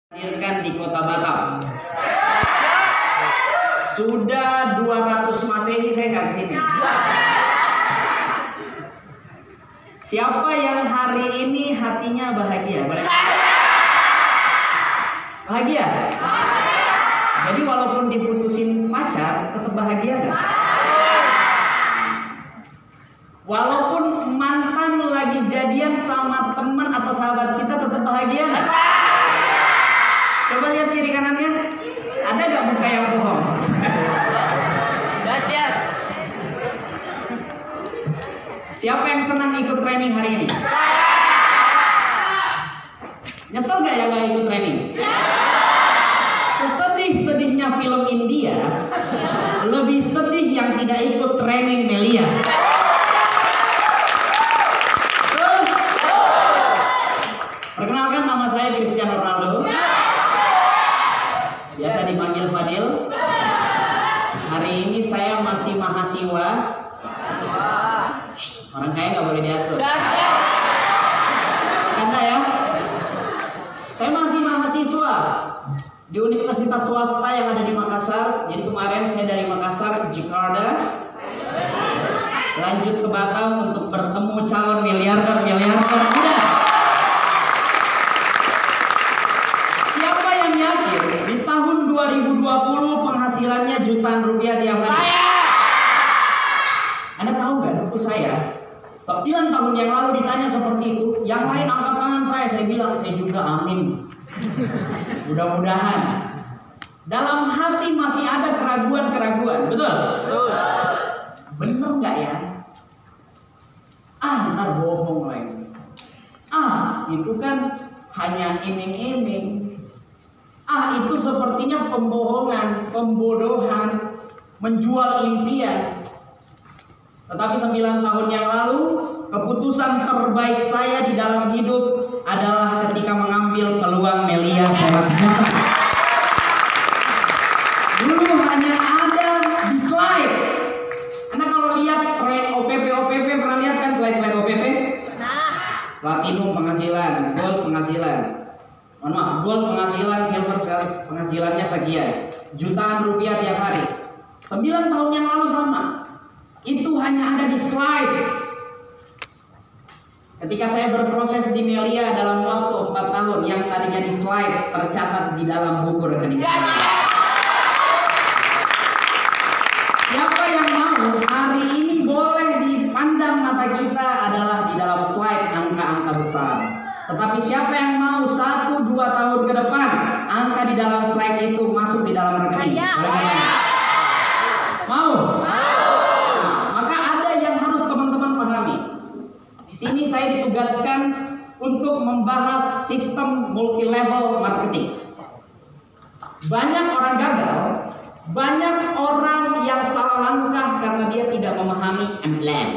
Hadirkan di kota Batam. Sudah 200 Masehi saya nggak kesini. Siapa yang hari ini hatinya bahagia? Bahagia? Jadi walaupun diputusin pacar, tetap bahagia kan? Walaupun mantan lagi jadian sama teman atau sahabat kita, tetap bahagia nggak? Coba lihat kiri kanannya, ada gak muka yang bohong? Dahsyat. Siapa yang senang ikut training hari ini? Nyesel gak ya gak ikut training? Sesedih-sedihnya film India, lebih sedih yang tidak ikut training Melia. Perkenalkan, nama saya Cristiano Ronaldo. Biasa dipanggil Fadil. Hari ini saya masih mahasiswa. Orang kaya nggak boleh diatur. Canda ya. Saya masih mahasiswa di universitas swasta yang ada di Makassar. Jadi kemarin saya dari Makassar ke Jakarta, lanjut ke Batam untuk bertemu calon miliarder muda. Siapa yang yakin di tahun 2020 penghasilannya jutaan rupiah tiap hari? Anda tahu nggak, dulu saya 9 tahun yang lalu ditanya seperti itu, yang lain angkat tangan saya bilang saya juga, amin. Mudah-mudahan. Dalam hati masih ada keraguan-keraguan, betul? Bener nggak ya? Ntar bohong lagi. Itu kan hanya iming-iming. Itu sepertinya pembohongan, pembodohan, menjual impian. Tetapi 9 tahun yang lalu, keputusan terbaik saya di dalam hidup adalah ketika mengambil peluang Melia Sehat Sejahtera. Dulu hanya ada di slide. Anda kalau lihat OPP, pernah lihat kan slide-slide OPP? Platinum penghasilan, gold penghasilan. Mohon maaf, gold penghasilan, silver penghasilannya sekian, jutaan rupiah tiap hari. 9 tahun yang lalu sama. Itu hanya ada di slide. Ketika saya berproses di Melia dalam waktu 4 tahun, yang tadinya di slide tercatat di dalam buku rekening saya. Siapa yang mau hari ini boleh dipandang mata kita adalah di dalam slide angka-angka besar. Tetapi siapa yang mau 1-2 tahun ke depan angka di dalam slide itu masuk di dalam rekening? Mau? Maka ada yang harus teman-teman pahami. Di sini saya ditugaskan untuk membahas sistem multi level marketing. Banyak orang gagal, banyak orang yang salah langkah karena dia tidak memahami MLM.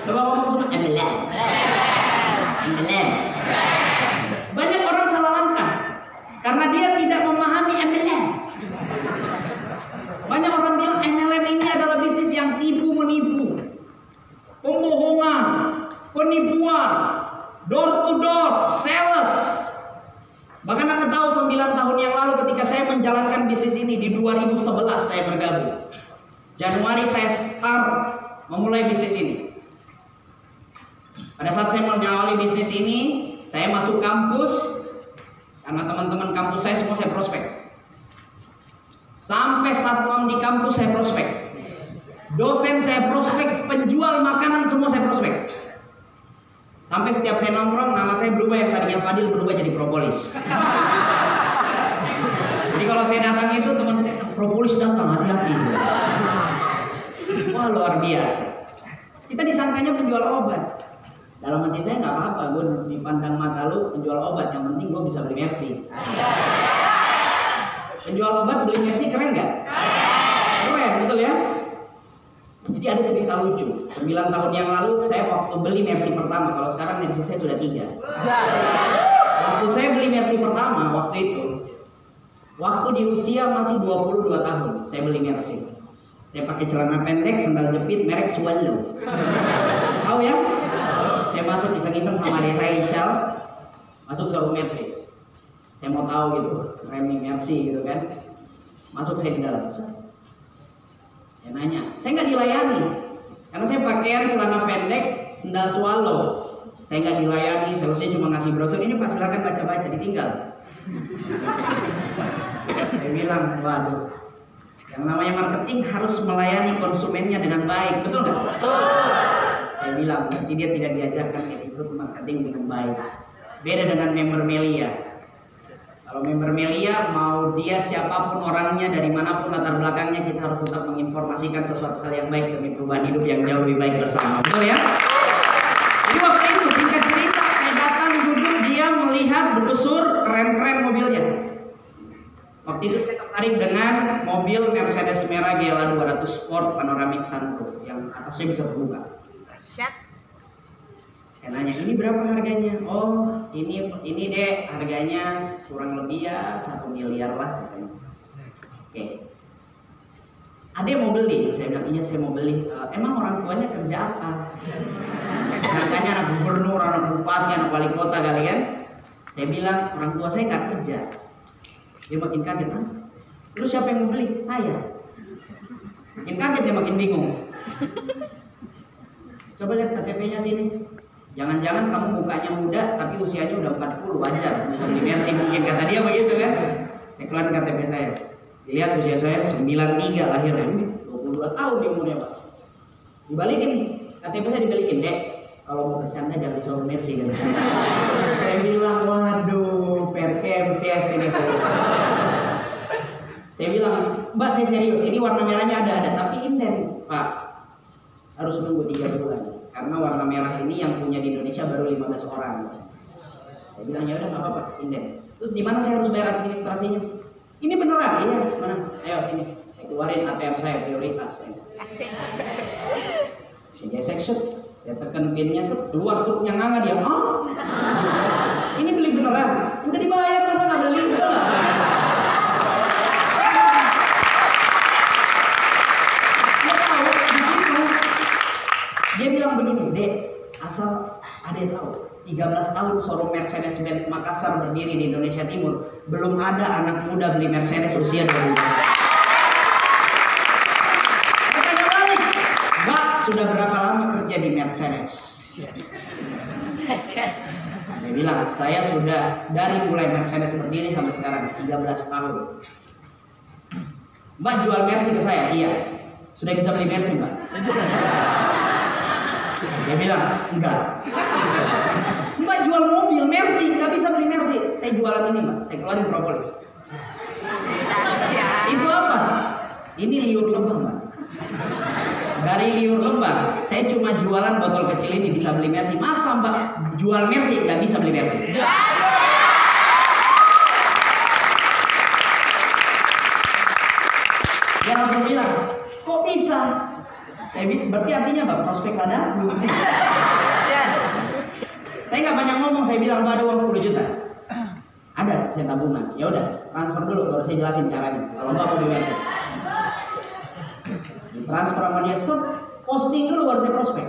Coba ngomong semua, MLM. Banyak orang salah langkah karena dia tidak memahami MLM. Banyak orang bilang MLM ini adalah bisnis yang tipu menipu, pembohongan, penipuan, door to door, sales. Bahkan Anda tahu 9 tahun yang lalu ketika saya menjalankan bisnis ini, di 2011 saya bergabung. Januari saya start memulai bisnis ini. Pada saat saya mengawali bisnis ini, saya masuk kampus karena teman-teman kampus saya semua saya prospek. Sampai satpam di kampus saya prospek, dosen saya prospek, penjual makanan semua saya prospek. Sampai setiap saya nongkrong, nama saya berubah, yang tadinya Fadil berubah jadi Propolis. Jadi kalau saya datang itu teman saya, Propolis datang, hati-hati. Wah, luar biasa. Kita disangkanya penjual obat. Dalam hati saya nggak apa-apa, gue dipandang mata lu penjual obat, yang penting gue bisa beli Mercy. Penjual obat beli Mercy keren nggak? Keren, betul ya? Jadi ada cerita lucu. 9 tahun yang lalu saya waktu beli Mercy pertama, kalau sekarang Mercy saya sudah 3. Waktu saya beli Mercy pertama, waktu di usia masih 22 tahun, saya beli Mercy. Saya pakai celana pendek, sandal jepit, merek Swallow. Tahu ya? Saya masuk iseng-iseng sama adik saya Ical. Masuk showroom Mercy. Saya mau tahu gitu, remnya Mercy gitu kan. Masuk saya di dalam. Saya nanya, saya nggak dilayani. Karena saya pakaian celana pendek, sendal swallow. Saya nggak dilayani, salesnya cuma ngasih brosur, ini Pak silakan baca-baca, ditinggal. Saya bilang, waduh, yang namanya marketing harus melayani konsumennya dengan baik, betul nggak? Betul. Saya bilang, berarti dia tidak diajarkan attitude marketing dengan baik. Beda dengan member Melia. Kalau member Melia, mau dia siapapun orangnya, dari manapun latar belakangnya, kita harus tetap menginformasikan sesuatu hal yang baik demi perubahan hidup yang jauh lebih baik bersama, betul ya? Jadi waktu itu singkat cerita, saya datang duduk, dia melihat berbesur keren-keren mobilnya. Waktu itu saya tertarik dengan mobil Mercedes merah GLA 200 Sport panoramic sunroof yang atasnya bisa terbuka. Saya nanya, ini berapa harganya? Oh, ini deh harganya kurang lebih ya 1 miliar lah. Oke. Ada yang mau beli? Saya bilang, iya saya mau beli. Emang orang tuanya kerja apa? Misalnya anak gubernur, anak bupati, anak wali kota kali kan? Saya bilang, orang tua saya nggak kerja. Dia makin kaget, ah? Terus siapa yang mau beli? Saya. Makin kaget, dia makin bingung. Coba lihat KTP-nya sini. Jangan-jangan kamu mukanya muda tapi usianya udah 40, wajar. Bisa beli Mercy mungkin, kata dia begitu kan. Saya keluarin KTP saya. Dilihat usia saya 93 lahirnya, 22 tahun di umurnya Pak. Dibalikin, KTP saya dibalikin, Dek. Kalau mau bercanda jangan di showroom Mercy kan. Saya bilang, waduh, perkempes ini. Saya bilang, Mbak saya serius, ini warna merahnya ada, tapi inden Pak. Harus nunggu 3 bulan. Karena warna merah ini yang punya di Indonesia baru 15 orang. Saya bilang, ya udah nggak apa-apa, inden. Terus di mana saya harus bayar administrasinya? Ini beneran? Iya, mana? Ayo sini. Saya keluarin ATM saya, prioritas. Saya gesek shoot. Saya tekan pinnya tuh, keluar struknya nganga dia. Ah, ini beli beneran? Udah dibayar masa nggak beli? Betul nggak? Dia tahu di situ. Dia bilang begini, Dek, asal ada yang tahu, 13 tahun showroom Mercedes-Benz Makassar berdiri di Indonesia Timur, belum ada anak muda beli Mercedes usia 20 tahun. Sudah berapa lama kerja di Mercedes? Dia bilang, saya sudah dari mulai Mercedes berdiri sampai sekarang 13 tahun. Mbak jual Mercy ke saya? Iya. Sudah bisa beli Mercy Mbak? Dia bilang, enggak. Mbak jual mobil Mercy, nggak bisa beli Mercy. Saya jualan ini Mbak, saya keluarin propolis. Itu apa? Ini liur lebah Mbak. Dari liur lebah, saya cuma jualan botol kecil ini bisa beli Mercy. Masa Mbak jual Mercy nggak bisa beli Mercy? Dia langsung bilang, kok bisa? Saya bilang, berarti artinya Mbak prospek ada? Saya nggak banyak ngomong, saya bilang Mbak ada uang 10 juta. Ada, saya tabungan. Ya udah, transfer dulu baru saya jelasin caranya. Kalau Mbak mau beli Mercy. Transfer sama dia, set, posting dulu baru saya prospek.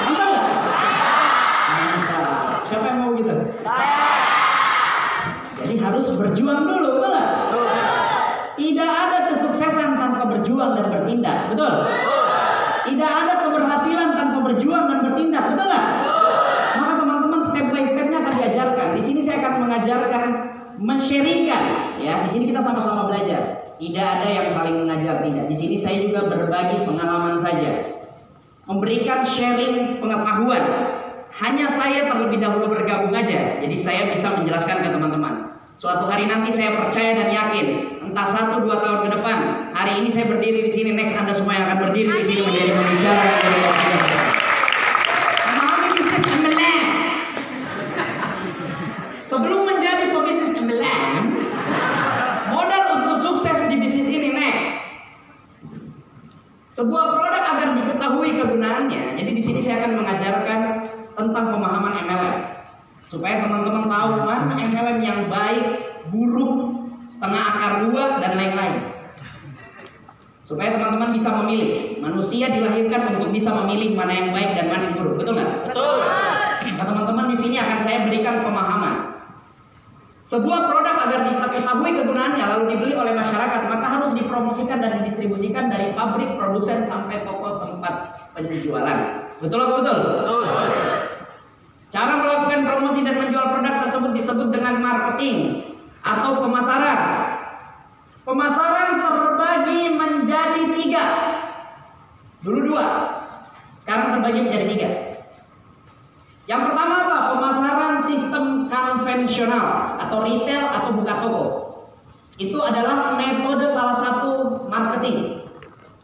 Mantap nggak? Mantap. Siapa yang mau gitu? Saya. Jadi harus berjuang dulu, betul nggak? Tidak ada kesuksesan tanpa berjuang dan bertindak, betul? Tidak ada keberhasilan tanpa berjuang dan bertindak, betul nggak? Maka teman-teman step by stepnya akan diajarkan. Di sini saya akan mengajarkan, men-sharingkan, ya. Di sini kita sama-sama belajar. Tidak ada yang saling mengajar, tidak. Di sini saya juga berbagi pengalaman saja, memberikan sharing pengetahuan. Hanya saya terlebih dahulu bergabung aja, jadi saya bisa menjelaskan ke teman-teman. Suatu hari nanti saya percaya dan yakin, entah 1-2 tahun ke depan, hari ini saya berdiri di sini, next Anda semua yang akan berdiri di sini menjadi pembicara dan menjadi wakil bersama. Memahami bisnis MLM. Sebelum menjadi pebisnis MLM, modal untuk sukses di bisnis ini next. Sebuah produk agar diketahui kegunaannya. Jadi di sini saya akan mengajarkan tentang pemahaman MLM supaya teman-teman tahu mana MLM yang baik, buruk, setengah akar 2 dan lain-lain. Supaya teman-teman bisa memilih. Manusia dilahirkan untuk bisa memilih mana yang baik dan mana yang buruk. Betul nggak? Betul. Nah, teman-teman di sini akan saya berikan pemahaman. Sebuah produk agar diketahui kegunaannya lalu dibeli oleh masyarakat, maka harus dipromosikan dan didistribusikan dari pabrik, produsen sampai toko tempat penjualan. Betul apa betul? Betul. Cara melakukan promosi dan menjual produk tersebut disebut dengan marketing atau pemasaran. Pemasaran terbagi menjadi 3. Dulu 2, sekarang terbagi menjadi 3. Yang pertama apa? Pemasaran sistem konvensional atau retail atau buka toko. Itu adalah metode salah satu marketing.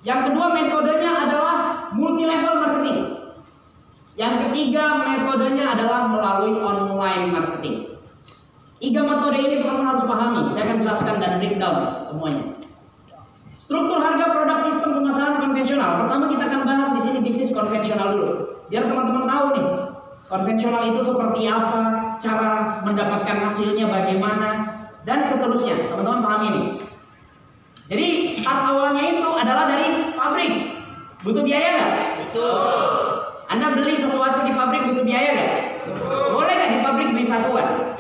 Yang kedua metodenya adalah multi level marketing. Yang ketiga metodenya adalah melalui online marketing. 3 metode ini teman-teman harus pahami. Saya akan jelaskan dan breakdown semuanya. Struktur harga produk sistem pemasaran konvensional. Pertama kita akan bahas di sini bisnis konvensional dulu. Biar teman-teman tahu nih, konvensional itu seperti apa, cara mendapatkan hasilnya bagaimana, dan seterusnya. Teman-teman pahami ini. Jadi start awalnya itu adalah dari pabrik. Butuh biaya nggak? Betul. Anda beli sesuatu di pabrik butuh biaya nggak? Boleh nggak di pabrik beli satuan?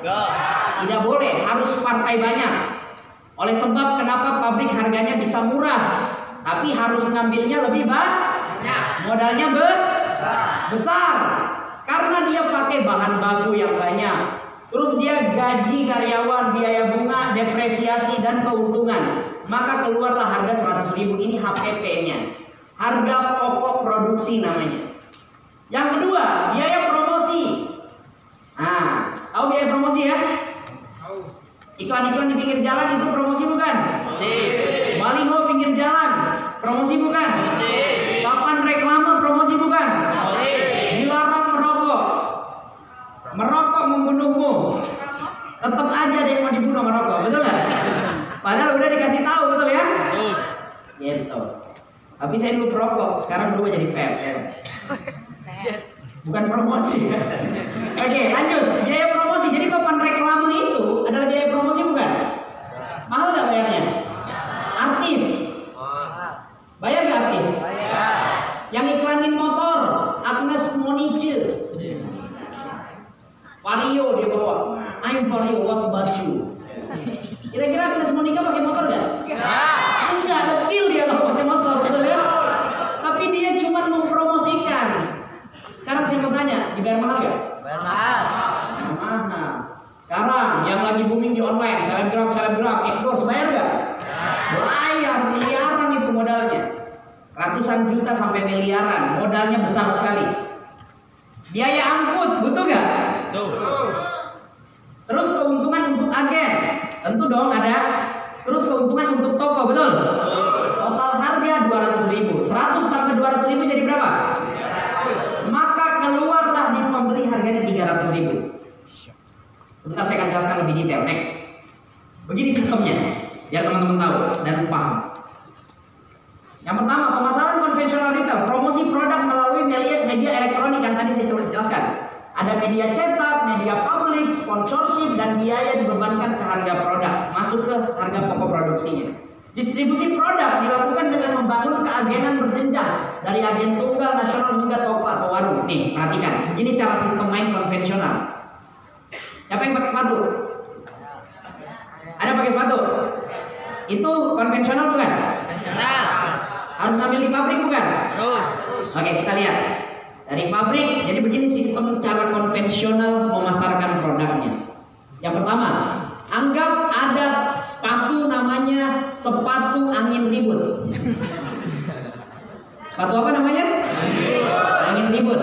Tidak boleh, harus partai banyak. Oleh sebab kenapa pabrik harganya bisa murah, tapi harus ngambilnya lebih banyak. Modalnya besar. Karena dia pakai bahan baku yang banyak. Terus dia gaji karyawan, biaya bunga, depresiasi, dan keuntungan. Maka keluarlah harga 100.000. Ini HPP-nya. Harga pokok produksi namanya. Yang kedua, biaya promosi. Nah, tahu biaya promosi ya? Iklan-iklan di pinggir jalan itu promosi bukan? Baliho pinggir jalan, promosi bukan? Papan reklame promosi bukan? Dilarang merokok. Merokok membunuhmu. Tetap aja dia mau dibunuh merokok, betul nggak? Padahal udah dikasih tahu, betul ya? Gitu. Tapi saya dulu perokok, sekarang berubah jadi fair. Bukan promosi. Oke, lanjut. Biaya promosi. Jadi papan reklame itu adalah biaya promosi bukan? Mahal nggak bayarnya? Artis. Bayar nggak artis? Yang iklanin motor, Agnes Monique. Vario dia bawa. I'm Vario, what about you? Kira-kira Agnes Monica pakai motor nggak? Enggak, dekil dia kalau pakai motor, betul ya? Tapi dia cuma mempromosikan. Sekarang saya mau tanya, dibayar mahal gak? Bayar mahal. Sekarang yang lagi booming di online, selebgram, endorse, bayar gak? Bayar, miliaran itu modalnya. Ratusan juta sampai miliaran, modalnya besar sekali. Biaya angkut, butuh gak? Betul. Terus keuntungan untuk agen, tentu dong ada. Terus keuntungan untuk toko, betul? Total harga 200.000. 100 tambah 200.000 jadi berapa? Maka keluarlah di pembeli harganya 300.000. Sebentar saya akan jelaskan lebih detail. Next. Begini sistemnya, biar teman-teman tahu dan paham. Yang pertama, pemasaran konvensional retail, promosi produk melalui media elektronik yang tadi saya jelaskan. Ada media cetak, media publik, sponsorship, dan biaya dibebankan ke harga produk, masuk ke harga pokok produksinya. Distribusi produk dilakukan dengan membangun keagenan berjenjang dari agen tunggal, nasional hingga toko atau warung. Nih, perhatikan. Ini cara sistem main konvensional. Siapa yang pakai sepatu? Ada pakai sepatu? Itu konvensional bukan? Konvensional. Harus ngambil di pabrik bukan? Oke, kita lihat. Dari pabrik, jadi begini sistem cara konvensional memasarkan produknya. Yang pertama, anggap ada sepatu namanya sepatu angin ribut. Sepatu apa namanya? Angin ribut.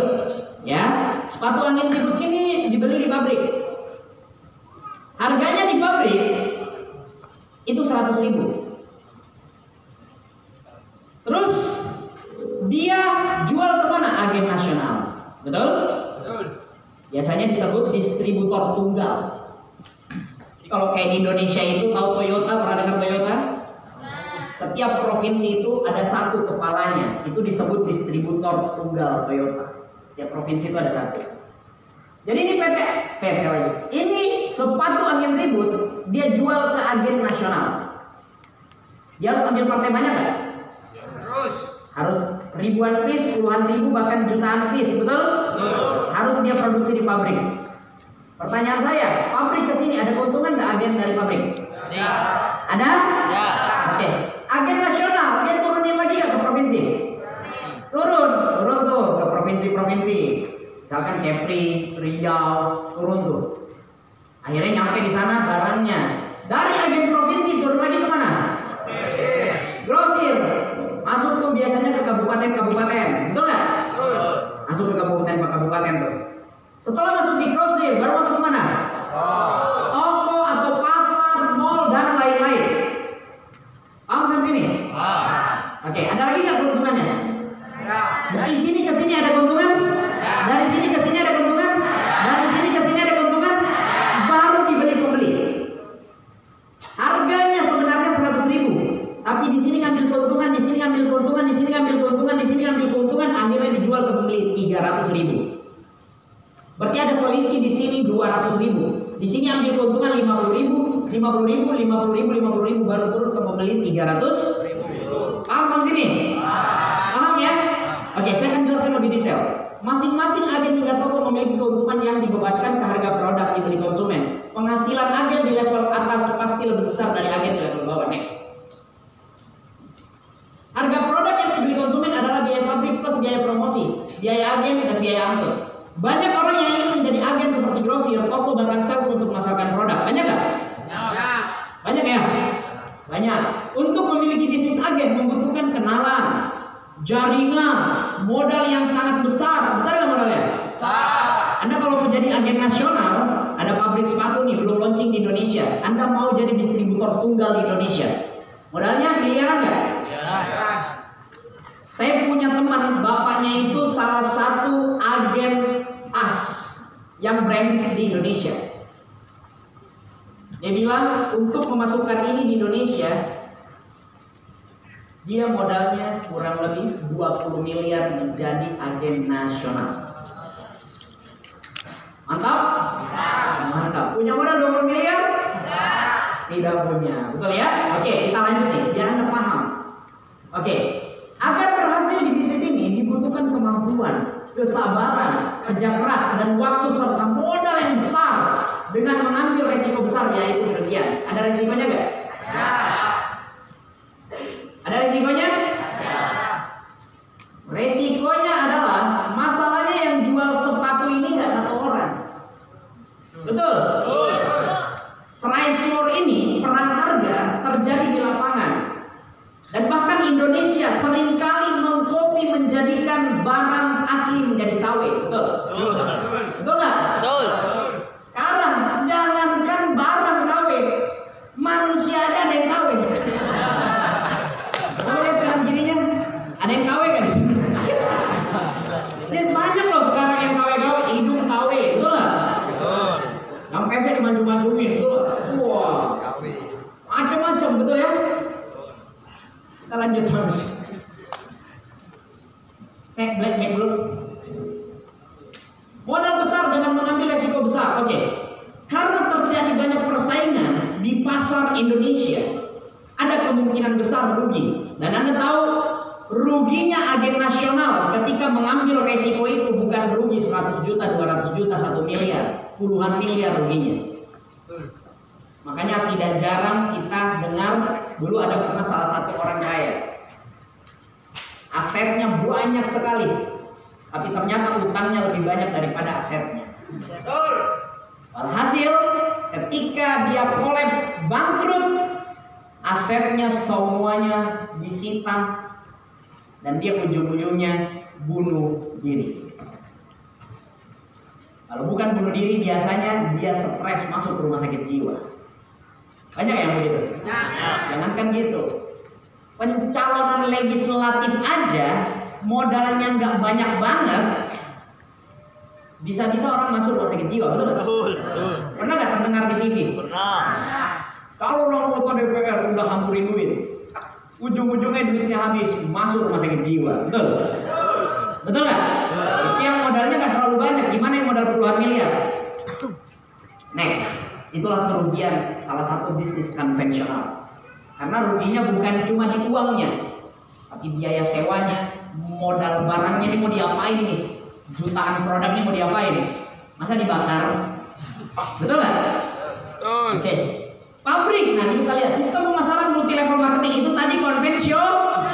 Ya, sepatu angin ribut ini dibeli di pabrik. Harganya di pabrik itu 100.000. Terus dia jual kemana? Agen nasional, betul? Betul. Biasanya disebut distributor tunggal. Kalau kayak di Indonesia itu tahu Toyota, pernah dengar Toyota? Setiap provinsi itu ada satu kepalanya, itu disebut distributor tunggal Toyota. Setiap provinsi itu ada satu. Jadi ini PT lagi. Ini sepatu angin ribut, dia jual ke agen nasional. Dia harus ambil partai banyak nggak? Harus ribuan piece, puluhan ribu, bahkan jutaan piece, betul? Harus dia produksi di pabrik. Pertanyaan saya, pabrik kesini ada keuntungan nggak agen dari pabrik? Ada? Oke. Agen nasional, dia turunin lagi nggak ke provinsi? Turun tuh ke provinsi-provinsi. Misalkan Kepri, Riau, turun tuh. Akhirnya nyampe di sana barangnya. Dari agen provinsi turun lagi ke mana? Grosir. Masuk tuh biasanya ke kabupaten-kabupaten, betul nggak? Masuk ke kabupaten tuh. Setelah masuk di grosir, baru masuk ke mana? Toko atau pasar, mall dan lain-lain. Paham sampai sini? Oke, ada lagi nggak keuntungannya? Dari sini ke sini ada keuntungan? Dari sini ke sini ada keuntungan? Dari sini ke sini ada keuntungan? Baru dibeli pembeli. Harganya sebenarnya 100.000, tapi di sini ngambil keuntungan, di sini ngambil keuntungan, di sini ngambil keuntungan, di sini ngambil keuntungan, akhirnya dijual ke pembeli 300.000. Berarti ada selisih di sini 200.000. Di sini ambil keuntungan 50.000, 50.000, 50.000, 50.000, baru turun ke pembeli 300.000. Paham sampai sini? Paham ya? Oke, saya akan jelaskan lebih detail. Masing-masing agen hingga toko memiliki keuntungan yang dibebankan ke harga produk dibeli konsumen. Penghasilan agen di level atas pasti lebih besar dari agen di level bawah. Next. Harga produk yang dibeli konsumen adalah biaya pabrik plus biaya promosi, biaya agen dan biaya angkut. Banyak orang yang ingin menjadi agen seperti grosir, toko, bahkan sales untuk memasarkan produk. Banyak nggak? Banyak ya? Banyak. Untuk memiliki bisnis agen membutuhkan kenalan, jaringan, modal yang sangat besar. Besar nggak modalnya? Besar. Anda kalau mau jadi agen nasional, ada pabrik sepatu nih belum launching di Indonesia. Anda mau jadi distributor tunggal di Indonesia, modalnya miliaran nggak? Saya punya teman, bapaknya itu salah satu agen as yang branded di Indonesia. Dia bilang untuk memasukkan ini di Indonesia, dia modalnya kurang lebih 20 miliar menjadi agen nasional. Mantap? Mantap. Punya modal 20 miliar? Tidak punya. Betul ya? Oke, kita lanjut nih, biar Anda paham. Oke. Agar berhasil di bisnis ini dibutuhkan kemampuan, kesabaran, kerja keras, dan waktu serta modal yang besar dengan mengambil resiko besar, yaitu kerugian. Ada resikonya nggak? Ada resikonya? Resikonya adalah masalahnya yang jual sepatu ini nggak satu orang. Betul? Price war ini, perang harga terjadi di lapangan. Dan bahkan Indonesia seringkali mengkopi menjadikan barang asli menjadi KW. Betul? Betul nggak? Betul. Sekarang jangankan barang KW, manusia aja ada yang KW. Kamu lihat kanan kirinya, ada yang KW kan di sini? Lihat banyak loh sekarang yang KW, hidung KW, betul nggak? Sampai saya dimaju-majuin, betul? Wah, macam-macam, betul ya? Kita lanjut terus. Black dulu. Modal besar dengan mengambil resiko besar. Oke. Karena terjadi banyak persaingan di pasar Indonesia, ada kemungkinan besar rugi. Dan Anda tahu ruginya agen nasional ketika mengambil resiko itu bukan rugi 100 juta, 200 juta, 1 miliar, puluhan miliar ruginya. Makanya tidak jarang kita dengar dulu ada pernah salah satu orang kaya, asetnya banyak sekali, tapi ternyata utangnya lebih banyak daripada asetnya. Alhasil ketika dia kolaps, bangkrut, asetnya semuanya disita dan dia ujung-ujungnya bunuh diri. Kalau bukan bunuh diri, biasanya dia stres masuk ke rumah sakit jiwa. Banyak yang begitu. Jangankan gitu, pencalonan legislatif aja modalnya nggak banyak banget, bisa-bisa orang masuk rumah sakit jiwa. Betul nggak? Pernah nggak terdengar di TV? Pernah. Kalau anggota DPR udah hamburin duit, ujung-ujungnya duitnya habis, masuk rumah sakit jiwa. Betul? Betul nggak? Itu yang modalnya nggak terlalu banyak. Gimana yang modal puluhan miliar? Next. Itulah kerugian salah satu bisnis konvensional. Karena ruginya bukan cuma di uangnya, Tapi biaya sewanya, modal barangnya ini mau diapain nih? Jutaan produk ini mau diapain? Masa dibakar? Betul nggak? Oke. Pabrik, nah ini kita lihat sistem pemasaran multi level marketing itu tadi konvensional.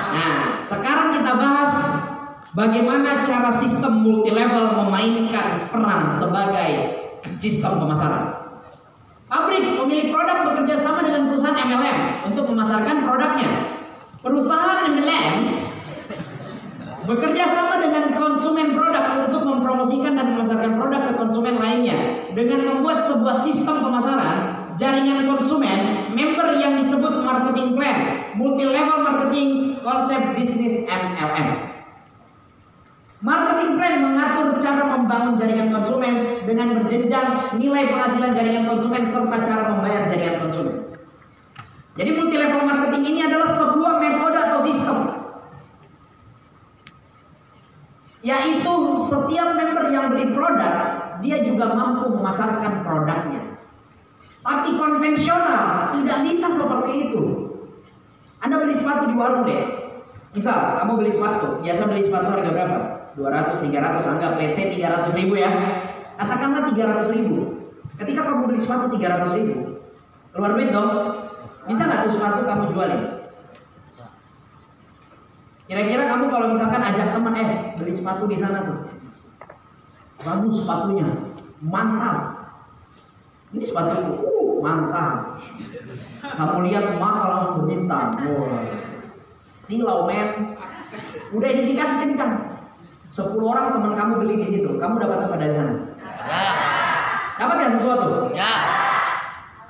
Nah, sekarang kita bahas bagaimana cara sistem multi level memainkan peran sebagai sistem pemasaran. Pabrik pemilik produk bekerja sama dengan perusahaan MLM untuk memasarkan produknya. Perusahaan MLM bekerja sama dengan konsumen produk untuk mempromosikan dan memasarkan produk ke konsumen lainnya dengan membuat sebuah sistem pemasaran, jaringan konsumen, member yang disebut marketing plan, multi level marketing, konsep bisnis MLM. Marketing plan mengatur cara membangun jaringan konsumen dengan berjenjang nilai penghasilan jaringan konsumen serta cara membayar jaringan konsumen. Jadi multi level marketing ini adalah sebuah metode atau sistem, yaitu setiap member yang beli produk dia juga mampu memasarkan produknya. Tapi konvensional tidak bisa seperti itu. Anda beli sepatu di warung deh. Misal kamu beli sepatu, biasa beli sepatu harga berapa? 200, 300, anggap let's say 300 ribu ya. Katakanlah 300 ribu. Ketika kamu beli sepatu 300 ribu, keluar duit dong. Bisa nggak tuh sepatu kamu jualin? Kira-kira kamu kalau misalkan ajak teman, beli sepatu di sana tuh, bagus sepatunya, mantap. Ini sepatu, mantap. Kamu lihat mata langsung berbintang. Silau men. Udah edifikasi kencang. 10 orang teman kamu beli di situ, kamu dapat apa dari sana? Ya. Dapat ya sesuatu? Ya.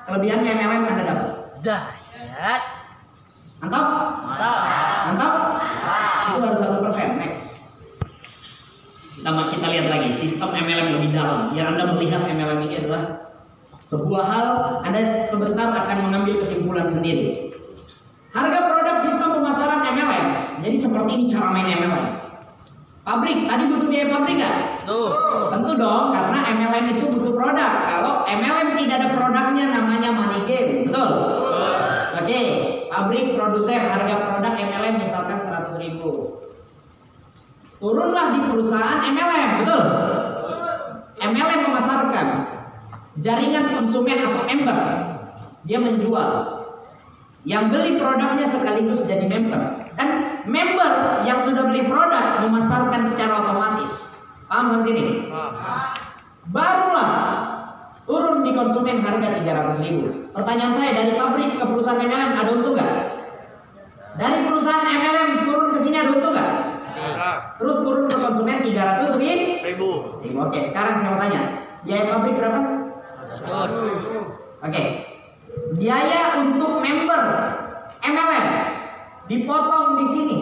Kelebihannya MLM Anda dapat. Dahsyat. Mantap? Mantap. Mantap? Itu baru 1%. Next. Kita lihat lagi sistem MLM lebih dalam, biar Anda melihat MLM ini adalah sebuah hal. Anda sebentar akan mengambil kesimpulan sendiri. Harga produk sistem pemasaran MLM. Jadi seperti ini cara main MLM. Pabrik, tadi butuh biaya pabrik nggak? Tentu dong, karena MLM itu butuh produk. Kalau MLM tidak ada produknya namanya money game, betul? Oke, pabrik produsen harga produk MLM misalkan 100 ribu. Turunlah di perusahaan MLM, betul? MLM memasarkan jaringan konsumen atau member. Dia menjual. Yang beli produknya sekaligus jadi member. Dan member yang sudah beli produk memasarkan secara otomatis. Paham sampai sini? Barulah turun di konsumen harga 300 ribu. Pertanyaan saya, dari pabrik ke perusahaan MLM ada untung nggak? Dari perusahaan MLM turun ke sini ada untung nggak? Terus turun ke konsumen 300 ribu. Oke, sekarang saya mau tanya, biaya pabrik berapa? Oke, biaya untuk member MLM dipotong di sini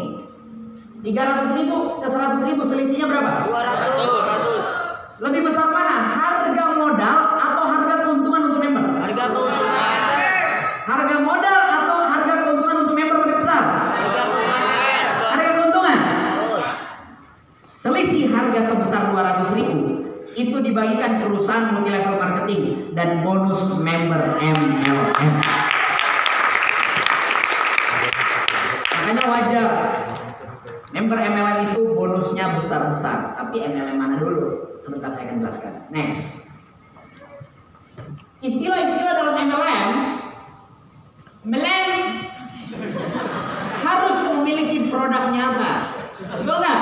300 ribu ke 100 ribu, selisihnya berapa? 200. Lebih besar mana? Harga modal atau harga keuntungan untuk member? Harga keuntungan. Harga modal atau harga keuntungan untuk member lebih besar? Harga keuntungan. Selisih harga sebesar 200 ribu itu dibagikan perusahaan multi level marketing dan bonus member MLM. Makanya wajar member MLM itu bonusnya besar-besar. Tapi MLM mana dulu? Sebentar saya akan jelaskan. Next. Istilah-istilah dalam MLM harus memiliki produk nyata. Betul nggak?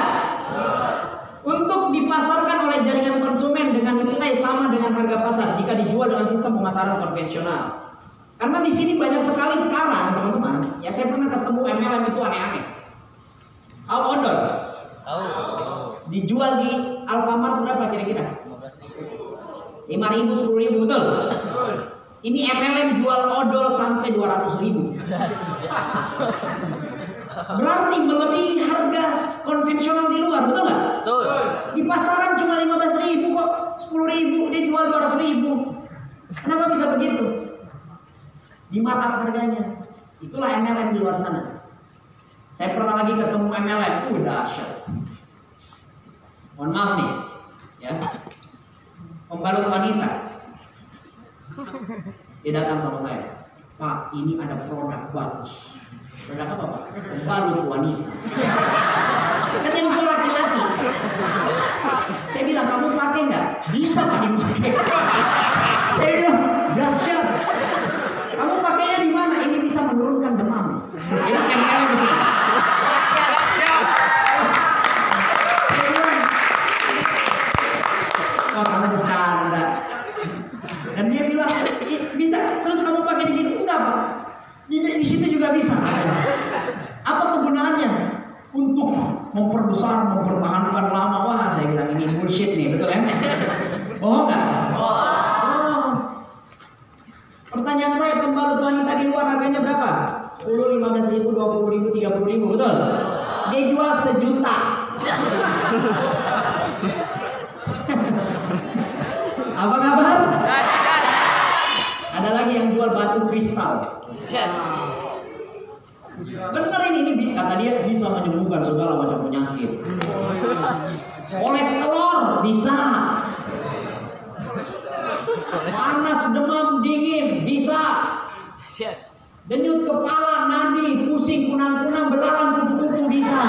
Untuk dipasarkan oleh jaringan konsumen dengan nilai sama dengan harga pasar jika dijual dengan sistem pemasaran konvensional. Karena di sini banyak sekali sekarang teman-teman, ya saya pernah ketemu MLM itu aneh-aneh. Tahu odol? Tahu. Dijual di Alfamart berapa kira-kira? 5.000, 10.000, betul? Ini MLM jual odol sampai 200.000. Berarti melebihi harga konvensional di luar, betul nggak? Betul. Di pasaran cuma 15.000 kok, 10.000 dia jual 200.000. Kenapa bisa begitu? Di markup harganya. Itulah MLM di luar sana. Saya pernah lagi ketemu MLM, dahsyat. Mohon maaf nih, ya. Pembalut wanita. Dia datang sama saya, Pak, ini ada produk bagus. Produk apa Pak? Pembalut wanita. Kan yang jual laki-laki. Saya bilang, kamu pakai nggak? Bisa Pak dipakai. Saya bilang, dahsyat. Kamu pakainya di mana? Ini bisa menurunkan demam. Ini MLM di sini. Saya bilang, oh kamu bercanda. Dan dia bilang, bisa. Terus kamu pakai di sini? Enggak Pak. Di situ juga bisa. Apa kegunaannya? Untuk memperbesar, mempertahankan lama. Wah, saya bilang ini bullshit nih, betul kan? Oh enggak? Oh. Pertanyaan saya, pembalut wanita di luar harganya berapa? 10, 15 ribu, 20 ribu, 30 ribu, betul? Dia jual 1 juta. Apa kabar? Ada lagi yang jual batu kristal. Bener ini kata dia bisa menyembuhkan segala macam penyakit. Kolesterol bisa. Panas, demam, dingin bisa. Denyut kepala, nadi, pusing, kunang-kunang, belalang, kupu-kupu bisa.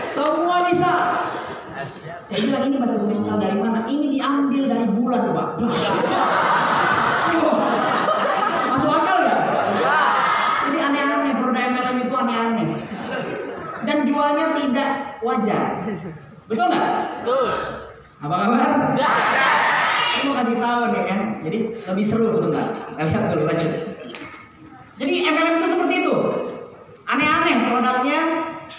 Semua bisa. Saya bilang ini batu kristal dari mana? Ini diambil dari bulan Pak. Masuk akal gak? Jadi aneh-aneh, produk MLM itu aneh-aneh. Dan jualnya tidak wajar. Betul nggak? Betul. Apa kabar? Saya mau kasih tahu nih kan. Jadi lebih seru sebentar. Kita lihat dulu lanjut. Jadi MLM itu seperti itu. Aneh-aneh produknya,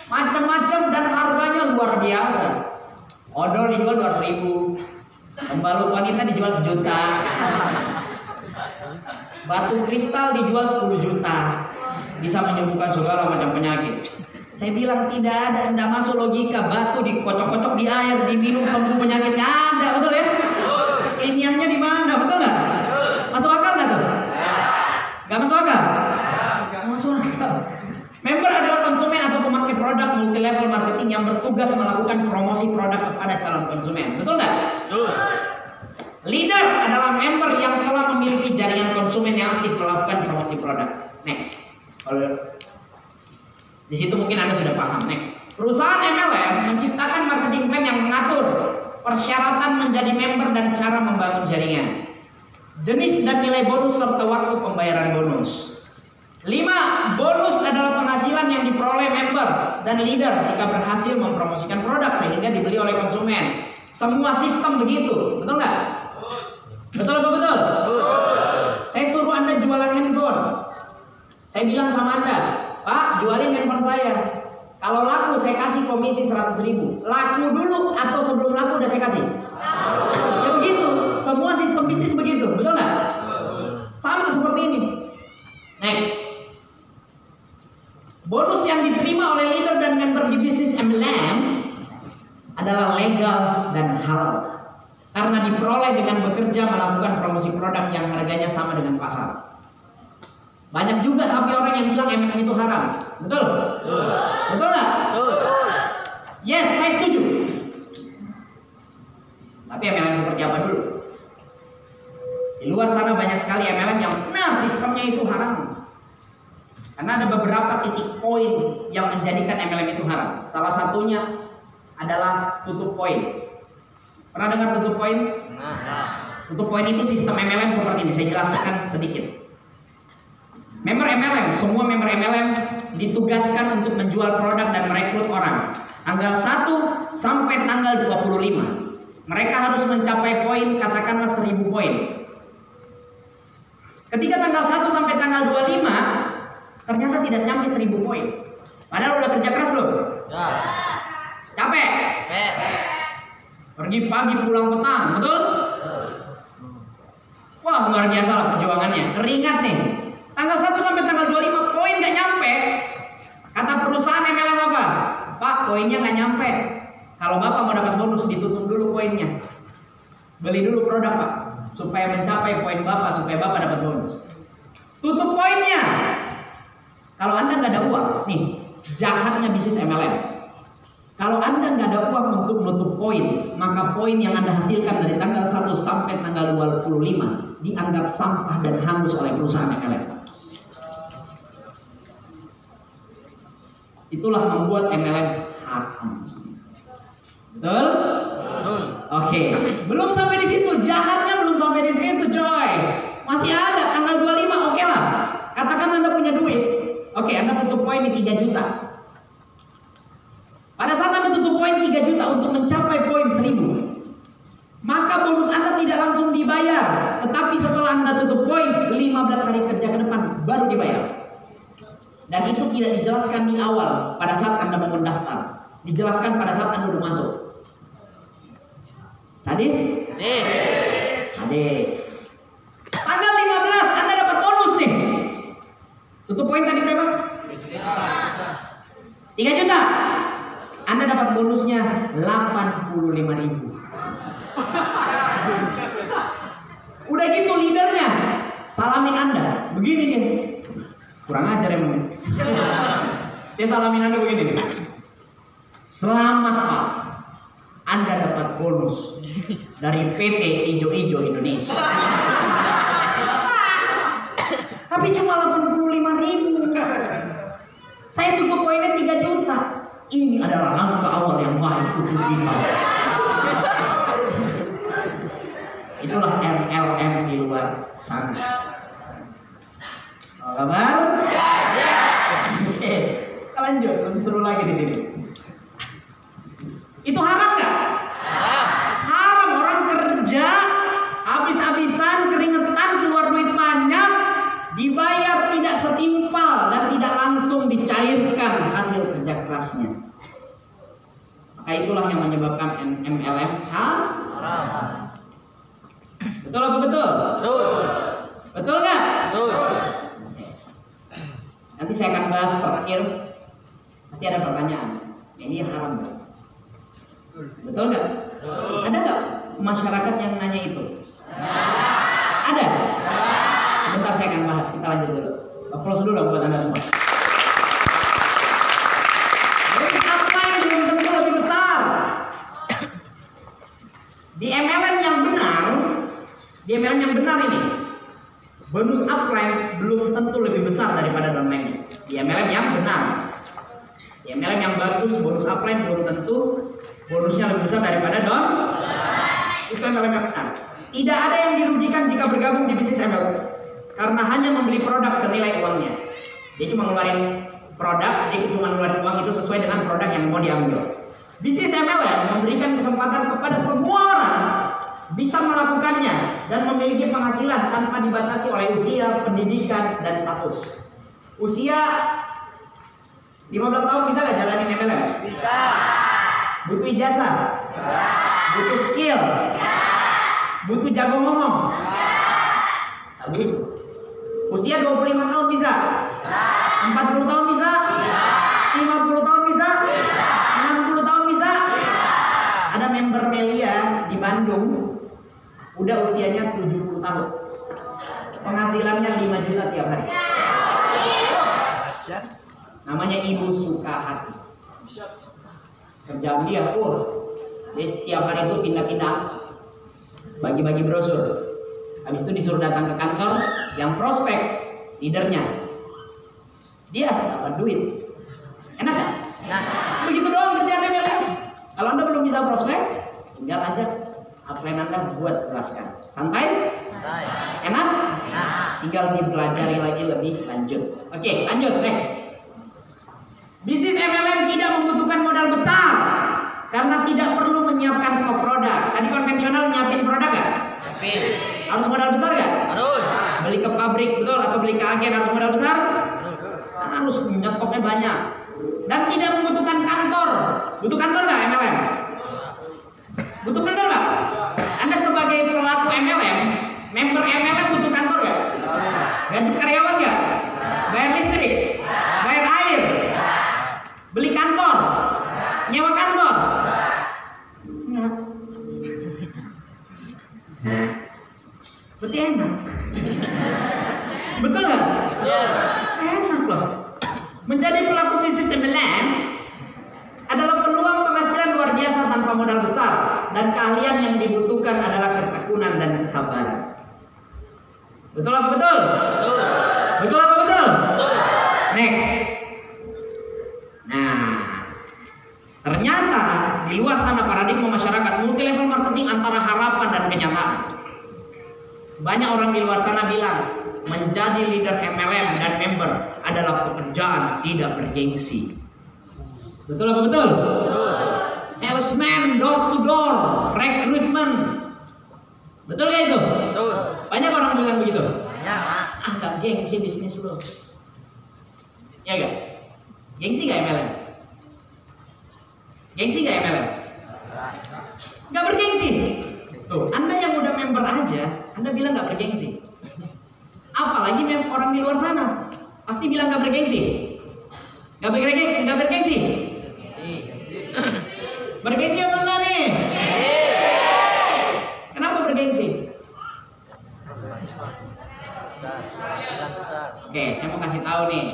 macam-macam dan harganya luar biasa. Odol dijual 200 ribu, pembalut wanita dijual 1 juta, batu kristal dijual 10 juta, bisa menyembuhkan segala macam penyakit. Saya bilang tidak masuk logika. Batu dikocok-kocok di air, diminum sembuh penyakitnya ada, betul ya? Ilmiahnya di mana, betul nggak? Masuk akal nggak tuh? Nggak masuk akal? Nggak masuk akal. Member adalah konsumen atau pemakai produk multi level marketing yang bertugas melakukan promosi produk kepada calon konsumen. Betul nggak? Betul. Leader adalah member yang telah memiliki jaringan konsumen yang aktif melakukan promosi produk. Next. Di situ mungkin Anda sudah paham. Next. Perusahaan MLM menciptakan marketing plan yang mengatur persyaratan menjadi member dan cara membangun jaringan, jenis dan nilai bonus serta waktu pembayaran bonus. 5. Bonus adalah penghasilan yang diperoleh member dan leader jika berhasil mempromosikan produk sehingga dibeli oleh konsumen. Semua sistem begitu, betul nggak? Betul apa betul? Saya suruh Anda jualan handphone. Saya bilang sama Anda, Pak, jualin handphone saya. Kalau laku saya kasih komisi 100 ribu. Laku dulu atau sebelum laku udah saya kasih? Ya begitu. Semua sistem bisnis begitu, betul nggak? Sama seperti ini. Next. Bonus yang diterima oleh leader dan member di bisnis MLM adalah legal dan halal karena diperoleh dengan bekerja melakukan promosi produk yang harganya sama dengan pasar. Banyak juga tapi orang yang bilang MLM itu haram. Betul? Betul nggak? Yes, saya setuju. Tapi MLM seperti apa dulu? Di luar sana banyak sekali MLM yang benar sistemnya itu haram. Karena ada beberapa titik poin yang menjadikan MLM itu haram. Salah satunya adalah tutup poin. Pernah dengar tutup poin? Tutup poin itu sistem MLM seperti ini. Saya jelaskan sedikit. Member MLM, semua member MLM ditugaskan untuk menjual produk dan merekrut orang. Tanggal 1 sampai tanggal 25. Mereka harus mencapai poin katakanlah 1000 poin. Ketika tanggal 1 sampai tanggal 25 ternyata tidak sampai 1000 poin. Padahal udah kerja keras belum? Ya. Capek? Pergi pagi pulang petang, betul? Wah, luar biasa lah perjuangannya. Keringat nih. Tanggal 1 sampai tanggal 25 poin gak nyampe. Kata perusahaan MLM apa? Pak, poinnya gak nyampe. Kalau Bapak mau dapat bonus, ditutup dulu poinnya. Beli dulu produk Pak, supaya mencapai poin Bapak, supaya Bapak dapat bonus. Tutup poinnya. Kalau Anda nggak ada uang, nih jahatnya bisnis MLM. Kalau Anda nggak ada uang untuk nutup poin, maka poin yang Anda hasilkan dari tanggal 1 sampai tanggal 25 dianggap sampah dan hangus oleh perusahaan MLM. Itulah membuat MLM haram. Betul? Oke. Belum sampai di situ, jahatnya belum sampai di situ, coy. Masih ada tanggal 25, oke lah. Katakan Anda punya duit. Oke, Anda tutup poin di 3 juta. Pada saat Anda tutup poin 3 juta untuk mencapai poin 1000, maka bonus Anda tidak langsung dibayar, tetapi setelah Anda tutup poin 15 hari kerja ke depan baru dibayar. Dan itu tidak dijelaskan di awal pada saat Anda mau mendaftar. Dijelaskan pada saat Anda udah masuk. Sadis? Sadis. Tanggal 15 Anda dapat bonus nih. Tutup poin tadi berapa? 3 juta. Anda dapat bonusnya 85.000. Udah gitu leadernya salamin Anda. Begini nih. Kurang ajar emang. Dia salamin Anda begini nih. Selamat Pak, Anda dapat bonus dari PT Ijo-Ijo Indonesia. Tapi cuma 85.000. Saya tutup poinnya 3 juta. Ini adalah langkah awal yang baik untuk kita. Itulah MLM di luar sana. Kabar? Oke, kita lanjut, lebih seru lagi di sini. Itu haram nggak? Haram. Orang kerja habis-habisan, keringetan, keluar duit banyak, dibayar tidak setimpal dan tidak langsung dicairkan hasil kerja kerasnya. Maka itulah yang menyebabkan MLM haram. Betul apa betul? Betul nggak? Nanti saya akan bahas terakhir. Pasti ada pertanyaan. Ini haram nggak? Betul nggak? Ada nggak masyarakat yang nanya itu? Ada? Sebentar saya akan bahas. Kita lanjut dulu. Aplaus dulu dong buat Anda semua. Bonus apa yang belum tentu lebih besar? Di MLM yang benar ini, bonus upline belum tentu lebih besar daripada downline. Di MLM yang benar, di MLM yang bagus, bonus upline belum tentu bonusnya lebih besar daripada downline. Itu MLM yang benar. Tidak ada yang dirugikan jika bergabung di bisnis MLM, karena hanya membeli produk senilai uangnya. Dia cuma ngeluarin produk, dia cuma ngeluarin uang itu sesuai dengan produk yang mau diambil. Bisnis MLM memberikan kesempatan kepada semua orang bisa melakukannya dan memiliki penghasilan tanpa dibatasi oleh usia, pendidikan, dan status. Usia 15 tahun bisa gak jalanin MLM? Bisa. Butuh ijazah? Butuh skill? Butuh jago ngomong? Usia 25 tahun bisa? 40 tahun bisa? 50 tahun bisa? 60 tahun bisa? Ada member Melia di Bandung, udah usianya 70 tahun. Penghasilannya 5 juta tiap hari. Namanya Ibu Sukahati. Kerjaan dia, dia tiap hari itu pindah-pindah, bagi-bagi brosur. Habis itu disuruh datang ke kantor yang prospek leadernya. Dia dapat duit. Enak kan? Nah, begitu doang kerjaannya Melia. Kalau Anda belum bisa prospek, tinggal aja upline Anda buat jelaskan. Santai? Enak? Tinggal dipelajari lagi lebih lanjut. Oke, lanjut next. Bisnis MLM tidak membutuhkan modal besar karena tidak perlu menyiapkan stok produk. Tadi konvensional nyiapin produk gak? Harus modal besar gak? Harus. Beli ke pabrik betul atau beli ke agen harus modal besar? Harus, nyetoknya banyak. Dan tidak membutuhkan kantor. Butuh kantor gak MLM? Butuh kantor gak? Anda sebagai pelaku MLM, member MLM butuh kantor gak? Gaji karyawan gak? Bayar listrik? Bayar air? Beli kantor? Nyewa kantor? Enggak. Berarti enak. Betul gak? Enak loh. Menjadi pelaku bisnis MLM adalah peluang penghasilan luar biasa tanpa modal besar, dan keahlian yang dibutuhkan adalah ketekunan dan kesabaran. Betul apa betul? Betul. Betul apa betul? Betul. Next. Nah, di luar sana paradigma masyarakat multi level marketing antara harapan dan kenyataan. Banyak orang di luar sana bilang menjadi leader MLM dan member adalah pekerjaan tidak bergengsi. Betul apa betul? Salesman, door to door, recruitment. Betul gak itu? Betul. Banyak orang bilang begitu. Ya. Nggak gengsi bisnis lo. Ya gak? Gengsi gak MLM? Gengsi gak MLM? Gak bergengsi. Tuh, Anda yang udah member aja, Anda bilang gak bergengsi. Apalagi orang di luar sana, pasti bilang gak bergengsi. Gak bergengsi. Bergengsi apa enggak nih? Kenapa bergengsi? Oke, saya mau kasih tahu nih.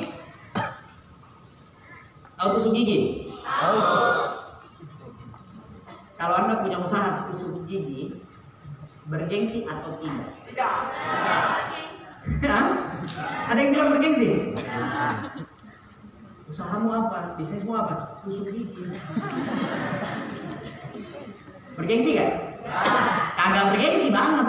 Tahu tusuk gigi? Tahu. Kalau Anda punya usaha tusuk gigi, bergengsi atau tidak? Tidak. Ada yang bilang bergengsi? Usahamu apa? Bisnismu apa? Tusuk gigi. Bergengsi gak? Kagak bergengsi banget.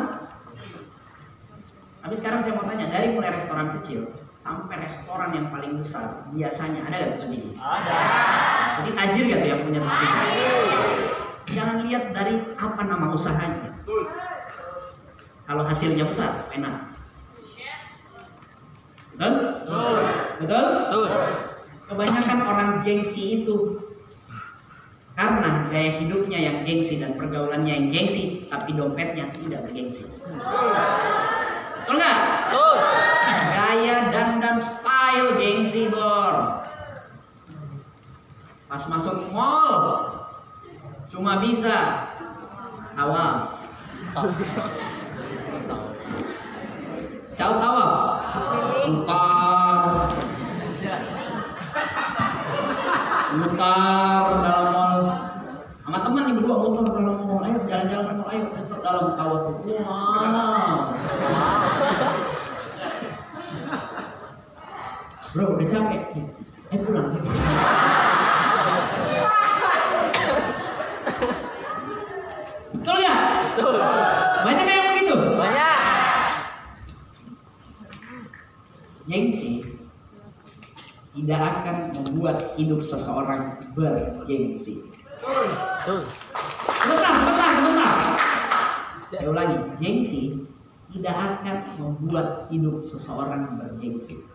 Tapi sekarang saya mau tanya, dari mulai restoran kecil sampai restoran yang paling besar, biasanya ada gak tusuk gigi? Ada. Jadi tajir gak tuh yang punya tusuk gigi? Jangan lihat dari apa nama usahanya. Kalau hasilnya besar, enak. Betul? Betul? Betul. Kebanyakan orang gengsi itu karena gaya hidupnya yang gengsi dan pergaulannya yang gengsi, tapi dompetnya tidak bergengsi. Betul nggak? Betul. Gaya dandan style gengsi bor. Pas masuk mall cuma bisa tawaf. Jauh tawaf. Mutar dalam mall sama teman nih berdua muter dalam mall, ayo jalan-jalan mall, ayo muter dalam tawaf. Wow. Bro udah capek, pulang. Betul nggak? Betul. Banyak yang begitu. Banyak. Gengsi tidak akan membuat hidup seseorang bergengsi. Betul. Sebentar. Saya ulangi, gengsi tidak akan membuat hidup seseorang bergengsi.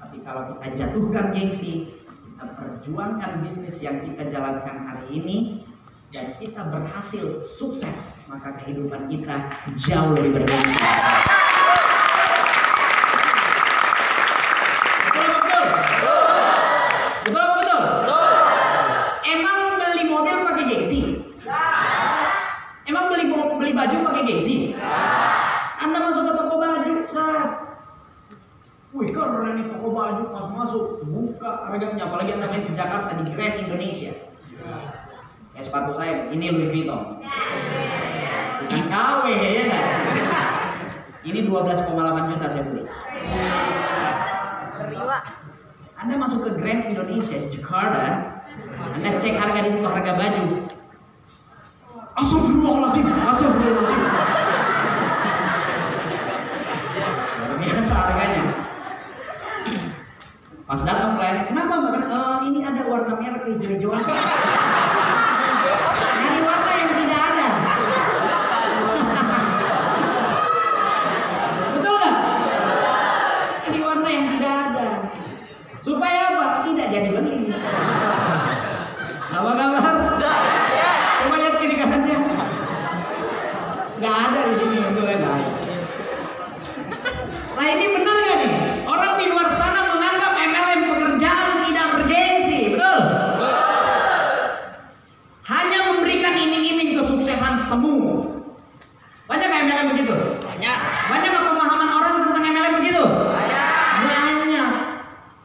Tapi kalau kita jatuhkan gengsi, kita perjuangkan bisnis yang kita jalankan hari ini, dan kita berhasil sukses, maka kehidupan kita jauh lebih bergengsi. Baju pakai gengsi. Anda masuk ke toko baju, wih keren nih toko baju, masuk buka harganya, apalagi Anda main ke Jakarta di Grand Indonesia. Sepatu saya ini Louis Vuitton, bukan KW ya kan? Ini 12,8 juta saya beli. Anda masuk ke Grand Indonesia di Jakarta, Anda cek harga di situ, harga baju. Astagfirullahaladzim. Luar biasa harganya. Pas datang klien, kenapa mbak? Ini ada warna merah hijau-hijauan. Nyari warna yang tidak ada. Betul nggak? Nyari warna yang tidak ada. Supaya apa? Tidak jadi beli. Apa kabar? Coba lihat kiri kanannya. Nggak ada di sini, betul ya? Nah ini benar nggak nih? Orang di luar sana menganggap MLM pekerjaan tidak bergengsi, betul? Hanya memberikan iming-iming kesuksesan semu. Banyak nggak MLM begitu? Banyak. Banyak nggak pemahaman orang tentang MLM begitu? Banyak.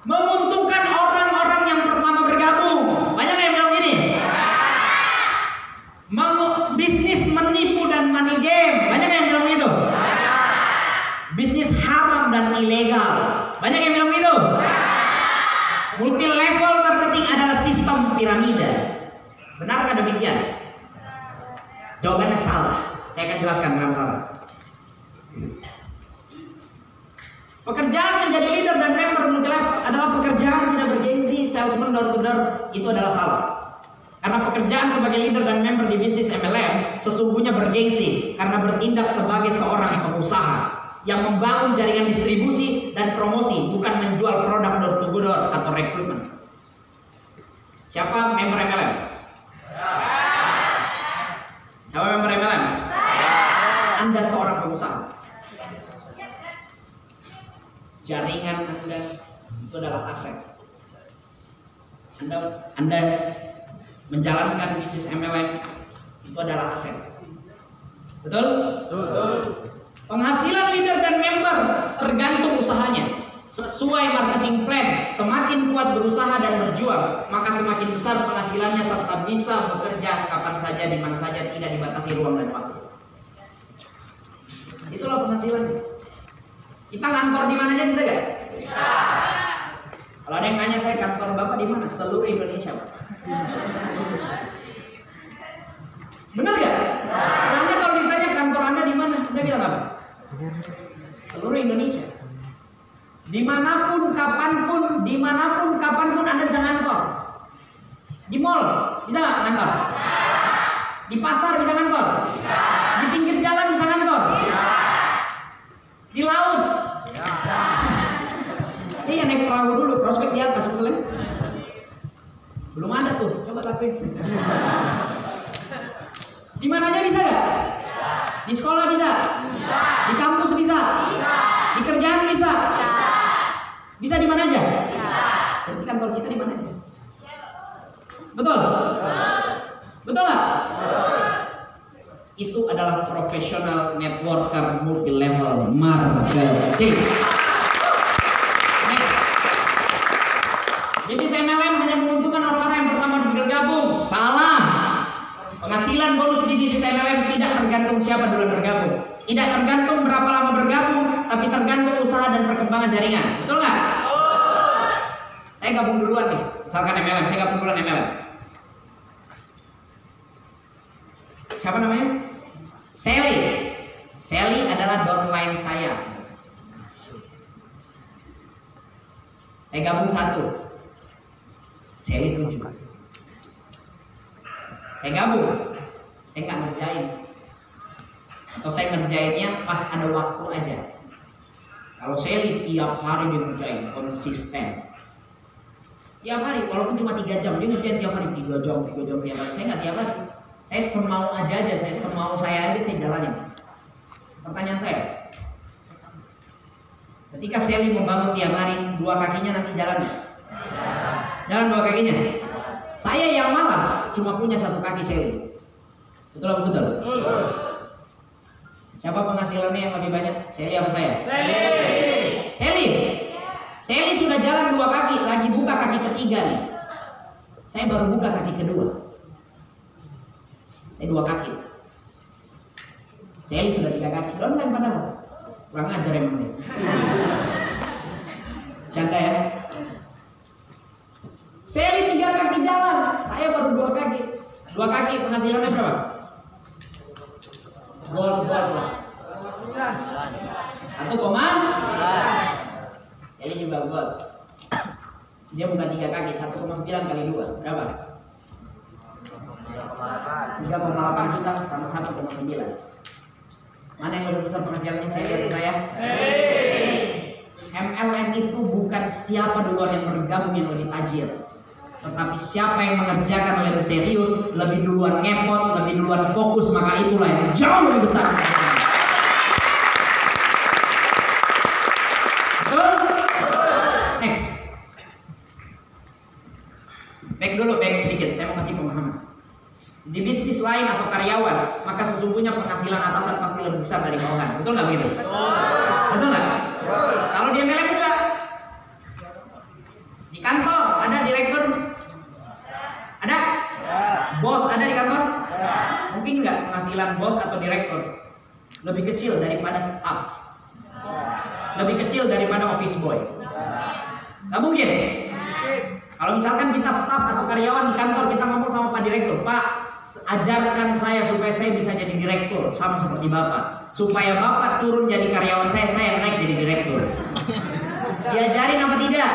Menguntungkan orang-orang yang pertama bergabung. Banyak nggak yang bilang gini? Bisnis menipu dan money game. Banyak yang bilang begitu? Bisnis haram dan ilegal. Banyak yang bilang begitu? Multi level marketing adalah sistem piramida. Benarkah demikian? Jawabannya salah. Saya akan jelaskan kenapa salah. Pekerjaan menjadi leader dan member multilevel adalah pekerjaan tidak bergengsi, salesman door to door, itu adalah salah. Karena pekerjaan sebagai leader dan member di bisnis MLM sesungguhnya bergengsi karena bertindak sebagai seorang pengusaha yang membangun jaringan distribusi dan promosi, bukan menjual produk door to door atau rekrutmen. Siapa member MLM? Siapa member MLM? Anda seorang pengusaha. Jaringan Anda itu adalah aset. Anda menjalankan bisnis MLM itu adalah aset. Betul? Betul. Penghasilan leader dan member tergantung usahanya. Sesuai marketing plan, semakin kuat berusaha dan berjuang, maka semakin besar penghasilannya serta bisa bekerja kapan saja, di mana saja, tidak dibatasi ruang dan waktu. Itulah penghasilannya. Kita kantor di mana aja bisa gak? Bisa. Kalau ada yang nanya saya kantor Bapak di mana? Seluruh Indonesia, Pak. Benar gak? Anda kalau ditanya kantor Anda di mana, Anda bilang apa? Seluruh Indonesia. Dimanapun, kapanpun Anda bisa ngantor. Di mall bisa nggak ngantor? Di pasar bisa ngantor? Di pinggir jalan bisa ngantor? Di laut? Iya, naik perahu dulu, prospek di atas betul. Belum ada tuh, coba lakuin. Di mana aja bisa nggak? Di sekolah bisa? Di kampus bisa? Di kerjaan bisa? Bisa di mana aja? Berarti kantor kita di mana aja? Betul? Betul nggak? Itu adalah profesional networker multi-level marketing. Next. Bisnis MLM hanya menguntungkan orang-orang yang pertama bergabung. Salah. Penghasilan bonus di bisnis MLM tidak tergantung siapa duluan bergabung. Tidak tergantung berapa lama bergabung, tapi tergantung usaha dan perkembangan jaringan. Betul nggak? Saya gabung duluan nih. Misalkan MLM, saya gabung duluan MLM. Siapa namanya? Sally. Sally adalah downline saya. Saya gabung satu. Sally 7. Saya gabung. Saya nggak ngerjain. Atau saya ngerjainnya pas ada waktu aja. Kalau Sally tiap hari dia ngerjain, konsisten. Tiap hari, walaupun cuma 3 jam, dia ngerjain tiap hari 3 jam tiap hari. Saya nggak tiap hari. Saya semau aja, saya semau saya aja saya jalanin. Pertanyaan saya, ketika Sally membangun tiap hari, 2 kakinya nanti jalan nggak? Jalan 2 kakinya. Saya yang malas cuma punya 1 kaki Sally. Betul apa betul? Siapa penghasilannya yang lebih banyak? Sally apa saya? Sally. Sally sudah jalan 2 kaki, lagi buka kaki ketiga nih. Saya baru buka kaki kedua. Saya 2 kaki. Sally sudah 3 kaki. Downline padahal. Kurang ajar emang nih. Canda ya. Sally 3 kaki jalan, saya baru 2 kaki. 2 kaki penghasilannya berapa? Gold lah. 1,9. Sally juga gold. Dia buka 3 kaki, 1,9 kali 2 berapa? 3,8 juta sama 1,9. Mana yang lebih besar penghasilannya? Saya. MLM itu bukan siapa duluan yang bergabung yang lebih tajir, tetapi siapa yang mengerjakan lebih serius, lebih duluan ngepot, lebih duluan fokus, maka itulah yang jauh lebih besar. Betul? Next. Back sedikit, saya mau kasih pemahaman. Di bisnis lain atau karyawan, maka sesungguhnya penghasilan atasan pasti lebih besar dari bawahan. Betul nggak begitu? Betul nggak? Kalau di MLM enggak. Di kantor ada direktur, ada bos ada di kantor. Mungkin nggak penghasilan bos atau direktur lebih kecil daripada staff, lebih kecil daripada office boy? Nggak mungkin. Kalau misalkan kita staff atau karyawan di kantor, kita ngomong sama Pak Direktur, Pak, ajarkan saya supaya saya bisa jadi direktur sama seperti Bapak. Supaya Bapak turun jadi karyawan saya yang naik jadi direktur. Diajarin apa tidak?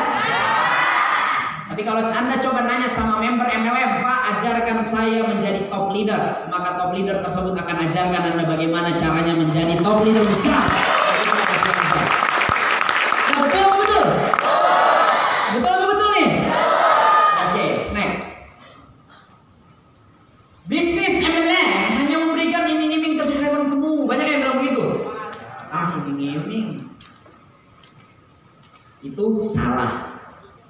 Tapi kalau Anda coba nanya sama member MLM, Pak, ajarkan saya menjadi top leader, maka top leader tersebut akan ajarkan Anda bagaimana caranya menjadi top leader besar. Nah, betul apa betul? Betul apa betul nih? Oke, snack. Bisnis MLM hanya memberikan iming-iming kesuksesan semu. Banyak yang bilang begitu. Iming-iming. Itu salah.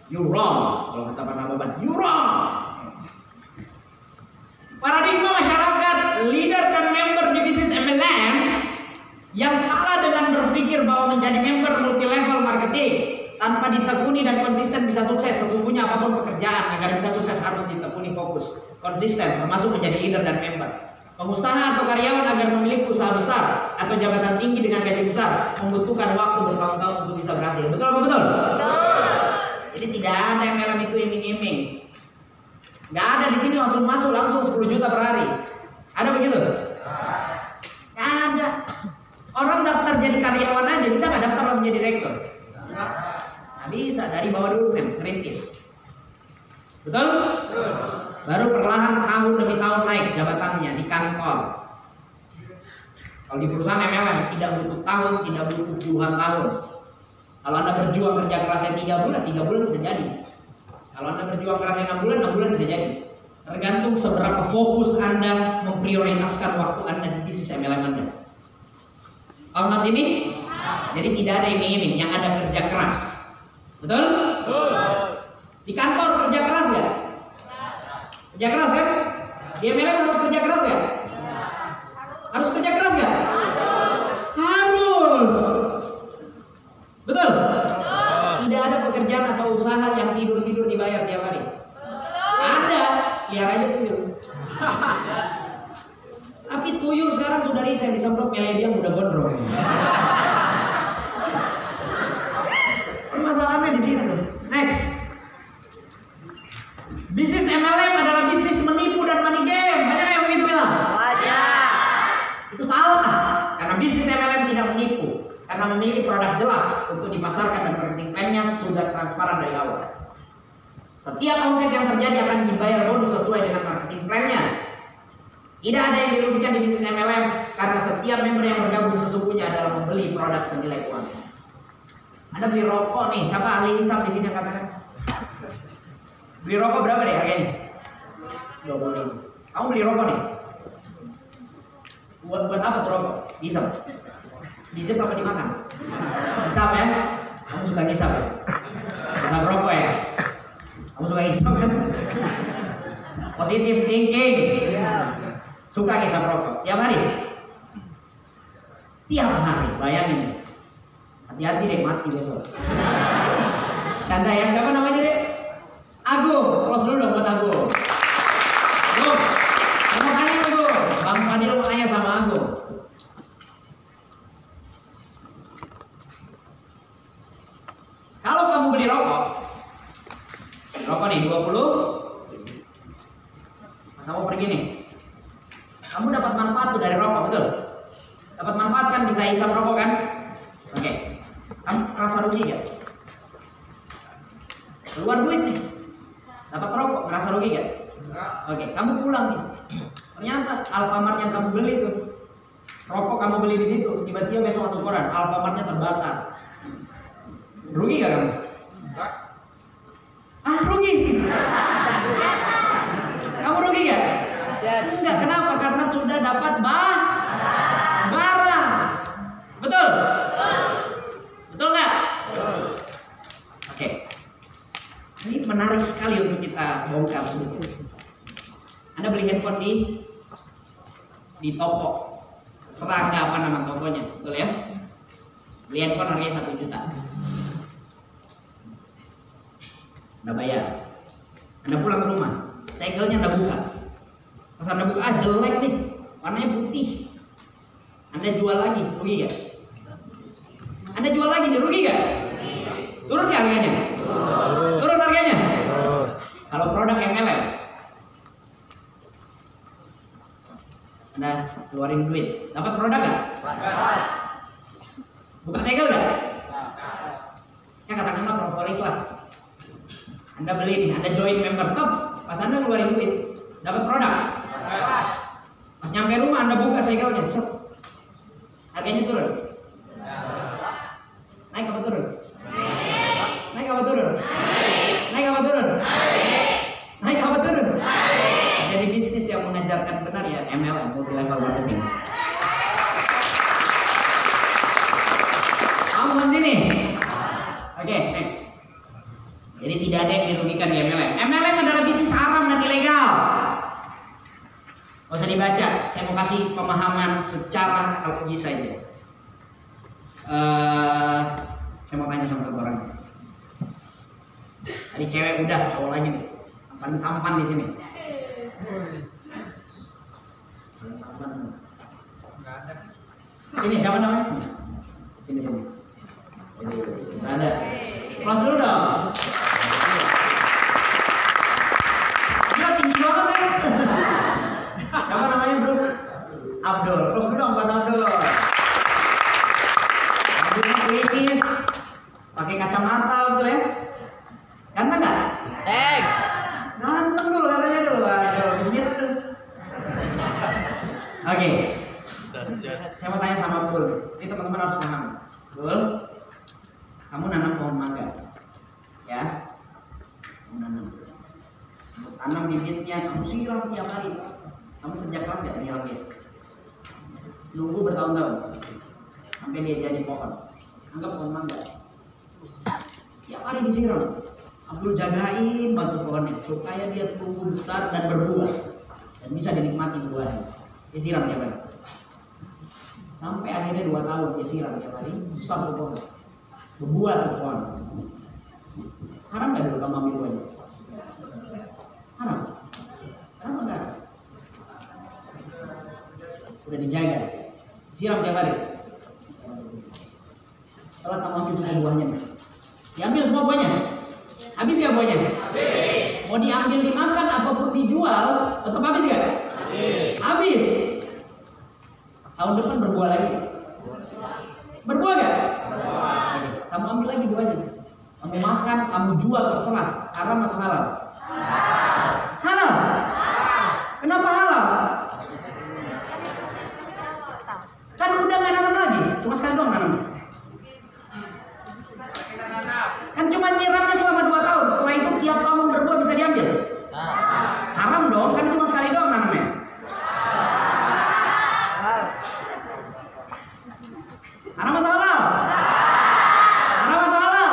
You wrong. Kalau kata Pak Nababan, you wrong. Paradigma masyarakat, leader dan member di bisnis MLM yang salah dengan berpikir bahwa menjadi member multi level marketing tanpa ditekuni dan konsisten bisa sukses. Sesungguhnya apapun pekerjaan agar bisa sukses harus ditekuni, fokus, konsisten, termasuk menjadi leader dan member. Pengusaha atau karyawan agar memiliki usaha besar atau jabatan tinggi dengan gaji besar membutuhkan waktu bertahun-tahun untuk bisa berhasil. Betul apa betul? Jadi tidak ada MLM itu iming-iming. Gak ada di sini langsung masuk langsung 10 juta per hari. Ada begitu? Gak ada. Orang daftar jadi karyawan aja bisa nggak daftar langsung jadi direktur? Nggak bisa, dari bawah dulu men, merintis. Betul? Baru perlahan tahun demi tahun naik jabatannya di kantor. Kalau di perusahaan MLM tidak butuh tahun, tidak butuh puluhan tahun. Kalau Anda berjuang kerja kerasnya 3 bulan bisa jadi. Kalau Anda berjuang kerasnya 6 bulan bisa jadi. Tergantung seberapa fokus Anda memprioritaskan waktu Anda di bisnis MLM Anda. Paham sini? Jadi tidak ada iming-iming, yang ada kerja keras. Betul? Di kantor kerja keras ya? Kerja keras kan? Di MLM harus kerja keras ya? Harus kerja keras ya? Harus. Betul? Tidak ada pekerjaan atau usaha yang tidur-tidur dibayar tiap hari. Ada, lihat aja tuyul. Tapi tuyul sekarang sudah resign, disemprot melediam udah gondrong. Permasalahannya di situ. Next. Bisnis MLM adalah bisnis menipu dan money game. Banyak yang begitu bilang? Itu salah. Karena bisnis MLM tidak menipu. Karena memiliki produk jelas untuk dipasarkan dan marketing plan-nya sudah transparan dari awal. Setiap omset yang terjadi akan dibayar bonus sesuai dengan marketing plan-nya. Tidak ada yang dirugikan di bisnis MLM karena setiap member yang bergabung sesungguhnya adalah membeli produk senilai uang. Anda beli rokok nih, siapa ahli hisab di sini katakan? Beli rokok berapa deh harganya? 20.000. Kamu beli rokok nih? Buat apa tuh rokok? Hisab. Hisab apa dimakan? Hisab ya? Kamu suka hisab ya? Hisab rokok ya? Kamu suka hisab kan? Positive thinking. Suka hisab rokok tiap hari? Tiap hari, bayangin. Hati-hati deh, mati besok. Canda ya, siapa namanya deh? Agung, close dulu dong buat Agung. Agung, kamu tanya Agung. Bang Fadil mau tanya sama Agung. Kalau kamu beli rokok nih 20, pas kamu pergi nih, kamu dapat manfaat tuh dari rokok, betul? Dapat manfaat kan, bisa hisap rokok kan? Oke. Kamu merasa rugi gak? Keluar duit nih, dapat rokok, merasa rugi gak? Oke, kamu pulang nih. Ternyata Alfamart yang kamu beli tuh, rokok kamu beli di situ, tiba-tiba besok masuk koran, Alfamartnya terbakar. Rugi gak kamu? Rugi. Kamu rugi gak? Enggak, kenapa? Karena sudah dapat barang. Betul? Betul nggak? Oke. Ini menarik sekali untuk kita bongkar sedikit. Anda beli handphone di toko. Serangga apa nama tokonya, betul ya? Beli handphone harganya 1 juta. Anda bayar. Anda pulang ke rumah, segelnya Anda buka. Pas Anda buka, jelek nih, warnanya putih. Anda jual lagi, rugi gak? Anda jual lagi, rugi gak? Turun gak harganya? Turun harganya? Kalau produk MLM, Anda keluarin duit, dapat produk nggak? Buka segel nggak? Ya katakanlah propolis lah. Anda beli nih, Anda join member top, pas Anda keluarin duit, dapat produk. Pas nyampe rumah Anda buka segelnya, set. Harganya turun. Naik apa turun? Naik apa turun? Naik apa turun? Naik apa turun? Jadi bisnis yang mengajarkan benar ya MLM, multi level marketing. Paham sampai sini? Oke, next. Jadi tidak ada yang dirugikan di MLM. MLM adalah bisnis haram dan ilegal. Gak usah dibaca. Saya mau kasih pemahaman secara logis saja. Saya mau tanya sama satu orang. Tadi cewek udah, cowok lagi nih. Tampan di sini. Ini siapa namanya? Sini. Nggak ada. Close dulu dong. Gila tinggi banget ya. Siapa namanya bro? Abdul. Close dulu dong buat Abdul. Abdulnya klinis, pakai kacamata betul ya? Ganteng nggak? Ganteng dulu katanya dulu. Aduh, bismillah dulu. Oke. Saya mau tanya sama Abdul. Ini teman-teman harus paham. Abdul, kamu nanam pohon mangga, ya? Kamu nanam. Tanam bibitnya, kamu siram tiap hari. Kamu kerja keras gak nyiramnya? Nunggu bertahun-tahun sampai dia jadi pohon. Anggap pohon mangga. Tiap hari disiram. Abdul jagain batu pohonnya supaya dia tumbuh besar dan berbuah dan bisa dinikmati buahnya. Dia siram tiap hari. Sampai akhirnya 2 tahun dia siram tiap hari, besar tuh pohon, berbuah tuh pohon. Haram nggak dulu kamu ambil buahnya? Haram? Haram nggak? Udah dijaga, siram tiap hari. Setelah kamu ambil semua buahnya, diambil semua buahnya. Habis gak buahnya? Habis. Mau diambil dimakan apapun dijual, tetap habis gak? Habis. Tahun depan berbuah lagi. Berbuah gak? Kamu ambil lagi buahnya. Kamu makan, kamu jual terserah. Haram atau halal? Halal. Kenapa halal? Kan udah gak nanam lagi, cuma sekali doang nanam. Kan cuma nyiramnya selama 2 tahun. Setelah itu tiap tahun berbuah bisa diambil. Haram dong, kan cuma sekali doang nanamnya. Haram atau halal? Haram atau halal?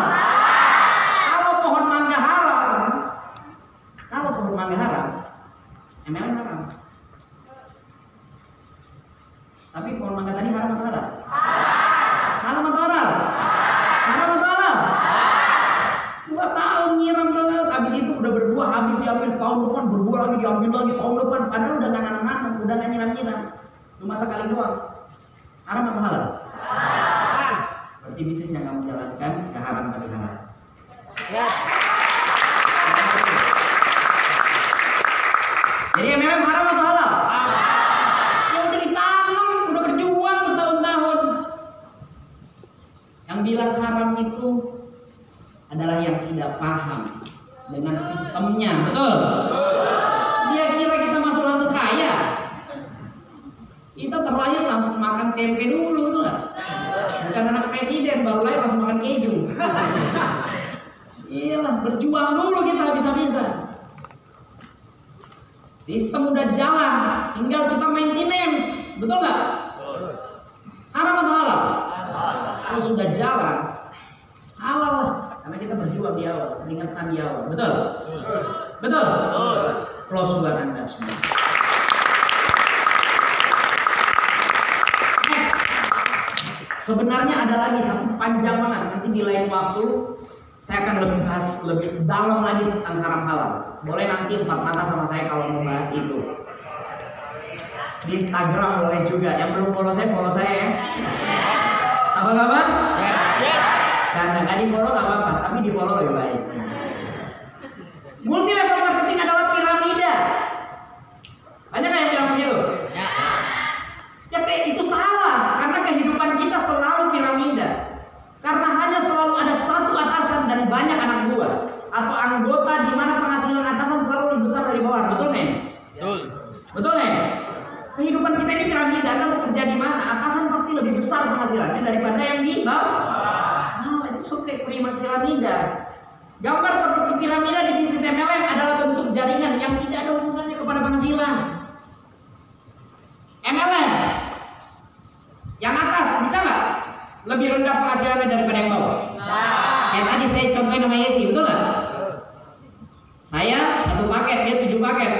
Kalau pohon mangga haram, MLM haram. Tapi pohon mangga tadi haram atau halal? Haram atau halal? Haram atau halal? 2 tahun nyiram banget, habis itu udah berbuah, habis diambil, tahun depan berbuah lagi, diambil lagi, tahun depan, padahal udah nggak nanam-nanam, udah nggak nyiram-nyiram, cuma sekali doang. Haram atau halal? Berarti bisnis yang kamu jalankan gak haram tapi halal. Ya. Jadi MLM haram atau halal? Ya udah ditanam, udah berjuang bertahun-tahun. Yang bilang haram itu adalah yang tidak paham dengan sistemnya, betul? Dia kira kita masuk langsung kaya. Kita terlahir langsung makan tempe dulu, betul nggak? Bukan anak presiden baru lahir langsung makan keju. Iyalah, berjuang dulu kita habis-habisan. Sistem udah jalan, tinggal kita maintenance, betul nggak? Haram atau halal? Kalau sudah jalan, halal lah. Karena kita berjuang di awal, keringetan di awal, betul? Betul? Close buat Anda semua. Next. Sebenarnya ada lagi, tapi panjang banget. Nanti di lain waktu saya akan lebih bahas lebih dalam lagi tentang haram halal. Boleh nanti 4 mata sama saya kalau mau bahas itu. Di Instagram boleh juga. Yang belum follow saya ya. Apa-apa? Karena nggak di follow nggak apa-apa, tapi di follow lebih baik. Multi level marketing adalah piramida. Banyak yang bilang begitu? Ya. itu salah, karena kehidupan kita selalu piramida. Karena hanya selalu ada satu atasan dan banyak anak buah atau anggota, di mana penghasilan atasan selalu lebih besar dari bawah. Betul nggak ini? Betul. Betul nggak ini? Kehidupan kita ini piramida. Anda mau kerja di mana? Atasan pasti lebih besar penghasilannya daripada yang di bawah. Nah, itu seperti piramida. Gambar seperti piramida di bisnis MLM adalah bentuk jaringan yang tidak ada hubungannya kepada penghasilan. MLM yang atas bisa nggak lebih rendah penghasilannya daripada yang bawah? Kayak tadi saya contohin nama Yesi, betul nggak? Saya 1 paket, dia 7 paket.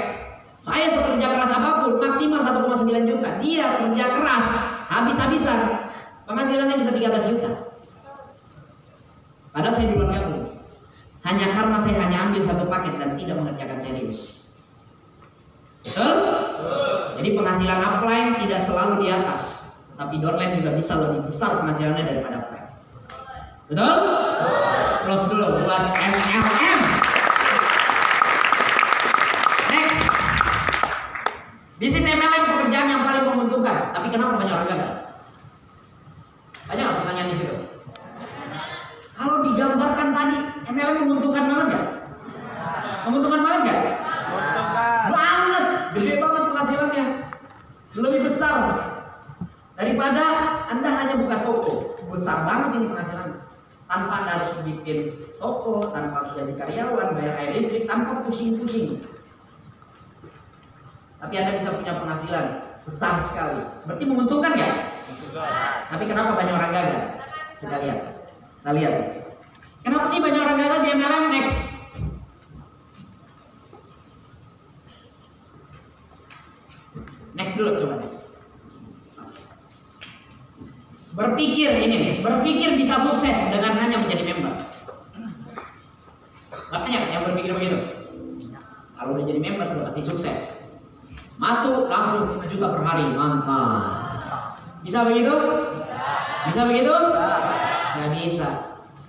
Saya sekerja keras apapun maksimal 1,9 juta. Dia kerja keras habis-habisan, penghasilannya bisa 13 juta. Padahal saya duluan gabung. Hanya karena saya hanya ambil 1 paket dan tidak mengerjakan serius. Betul? Jadi penghasilan upline tidak selalu di atas, tapi downline juga bisa lebih besar penghasilannya daripada upline. Betul? Close dulu buat MLM. Next. Bisnis MLM pekerjaan yang paling menguntungkan, tapi kenapa banyak orang gagal? Banyak pertanyaan di situ. Kalau digambarkan tadi, MLM menguntungkan banget nggak? Menguntungkan banget nggak? Banget, gede banget penghasilannya, lebih besar daripada Anda hanya buka toko. Besar banget ini penghasilannya, tanpa Anda harus bikin toko, tanpa harus gaji karyawan, bayar air listrik, tanpa pusing-pusing. Tapi Anda bisa punya penghasilan besar sekali. Berarti menguntungkan nggak? Tapi kenapa banyak orang gagal? Kita lihat. Kita lihat. Kenapa sih banyak orang gagal di MLM? Next. Next dulu coba. Berpikir ini nih, berpikir bisa sukses dengan hanya menjadi member. Banyak yang berpikir begitu. Kalau udah jadi member udah pasti sukses. Masuk langsung 5 juta per hari, mantap. Bisa begitu? Bisa begitu? Nggak bisa.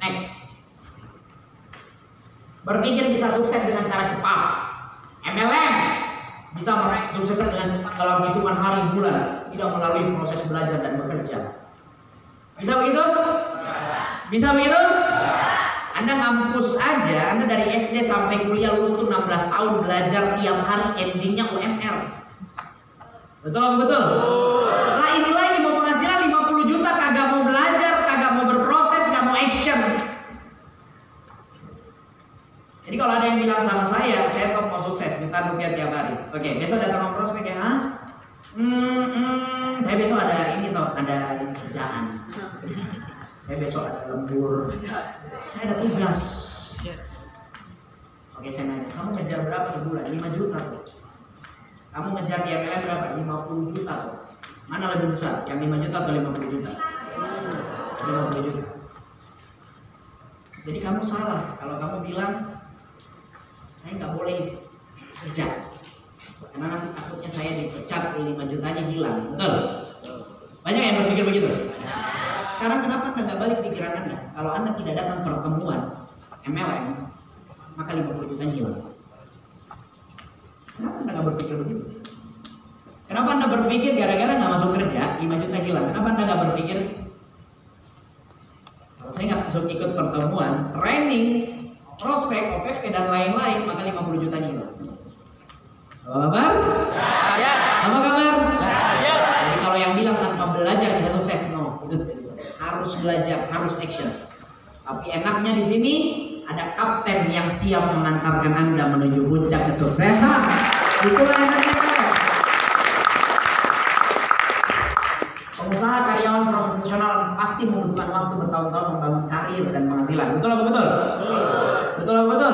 Next. Berpikir bisa sukses dengan cara cepat. MLM bisa meraih sukses dengan dalam hitungan hari bulan, tidak melalui proses belajar dan bekerja. Bisa begitu? Bisa begitu? Anda ngampus aja, Anda dari SD sampai kuliah lulus tuh 16 tahun belajar tiap hari, endingnya UMR. Betul apa betul? Lah ini lagi mau penghasilan 50 juta kagak mau belajar, kagak mau berproses, kagak mau action. Jadi kalau ada yang bilang sama saya top mau sukses, minta rupiah tiap hari. Oke, besok datang sama prospek ya, saya besok ada ini toh, ada kerjaan. Saya besok ada lembur. Saya ada tugas. Oke, saya nanya, kamu ngejar berapa sebulan? 5 juta tuh. Kamu ngejar di MLM berapa? 50 juta tuh. Mana lebih besar? Yang 5 juta atau 50 juta? 50 juta. Jadi kamu salah kalau kamu bilang saya nggak boleh kerja, karena nanti takutnya saya dipecat, 5 jutanya hilang. Betul? Banyak yang berpikir begitu. Sekarang kenapa Anda nggak balik pikiran Anda? Kalau Anda tidak datang pertemuan MLM, maka 50 jutanya hilang. Kenapa Anda nggak berpikir begitu? Kenapa Anda berpikir gara-gara nggak masuk kerja 5 juta hilang? Kenapa Anda nggak berpikir kalau saya nggak masuk ikut pertemuan, training, prospek, OPP dan lain-lain, maka 50 juta hilang. Apa kabar? Ya. Apa kabar? Ya. Jadi kalau yang bilang tanpa belajar bisa sukses, no, itu tidak bisa. Harus belajar, harus action. Tapi enaknya di sini ada kapten yang siap mengantarkan Anda menuju puncak kesuksesan. Itulah enaknya. Pengusaha karyawan profesional pasti membutuhkan waktu bertahun-tahun membangun karir dan penghasilan. Betul apa betul? Betul apa betul?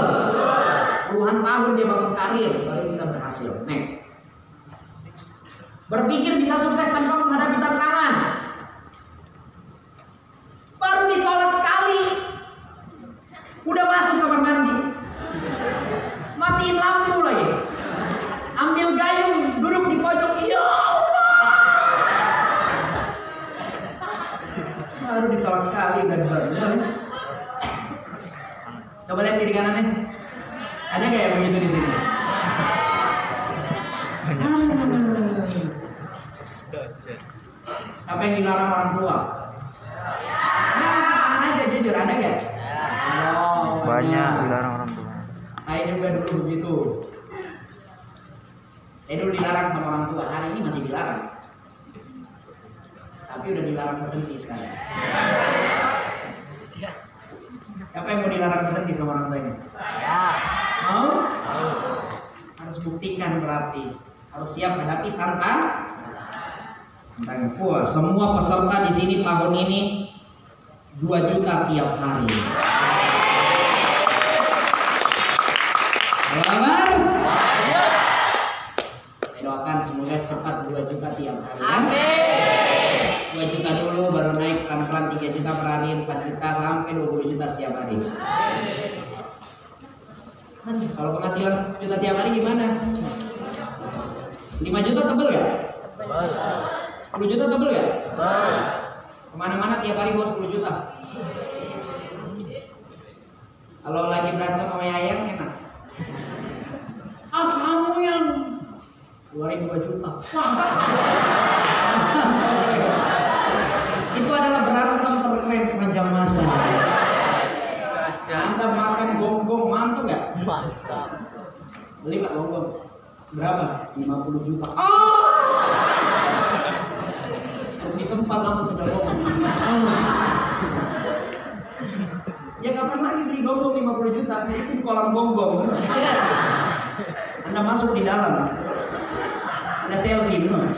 Puluhan tahun dia bangun karir baru bisa berhasil. Next. Berpikir bisa sukses tanpa menghadapi tantangan. Baru ditolak sekali, udah masuk kamar mandi, matiin lampu lagi, ambil gayung, duduk di pojok. Ya Allah, baru ditolak sekali dan baru. Coba lihat kiri kanannya, ada nggak yang begitu di sini? Siapa yang dilarang orang tua? Nah, angkat tangan aja jujur, ada nggak? Oh, Banyak dilarang orang tua. Saya juga dulu begitu. Saya dulu dilarang sama orang tua, hari ini masih dilarang. Tapi udah dilarang berhenti sekarang. Siapa yang mau dilarang berhenti sama orang tuanya? Mau? Harus buktikan berarti. Harus siap menghadapi tantangan. Wah, semua peserta di sini tahun ini 2 juta tiap hari. Kabar? Saya doakan semoga cepat 2 juta tiap hari. Amin. 2 juta dulu baru naik pelan-pelan 3 juta per hari, 4 juta sampai 20 juta setiap hari. Kalau penghasilan 1 juta tiap hari gimana? 5 juta tebel ya? 10 juta tebel ya? Kemana-mana tiap hari bawa 10 juta. Kalau lagi berantem sama Yayang enak. Kamu yang keluarin 2 juta. Wah. Itu adalah berantem terkeren sepanjang masa. Anda makan gonggong mantap nggak? Mantap. Beli Pak gonggong. Berapa? 50 juta. Di tempat langsung udah gonggong. Ya kapan lagi beli gonggong 50 juta? Itu di kolam gonggong. Anda masuk di dalam. Ada selfie benar.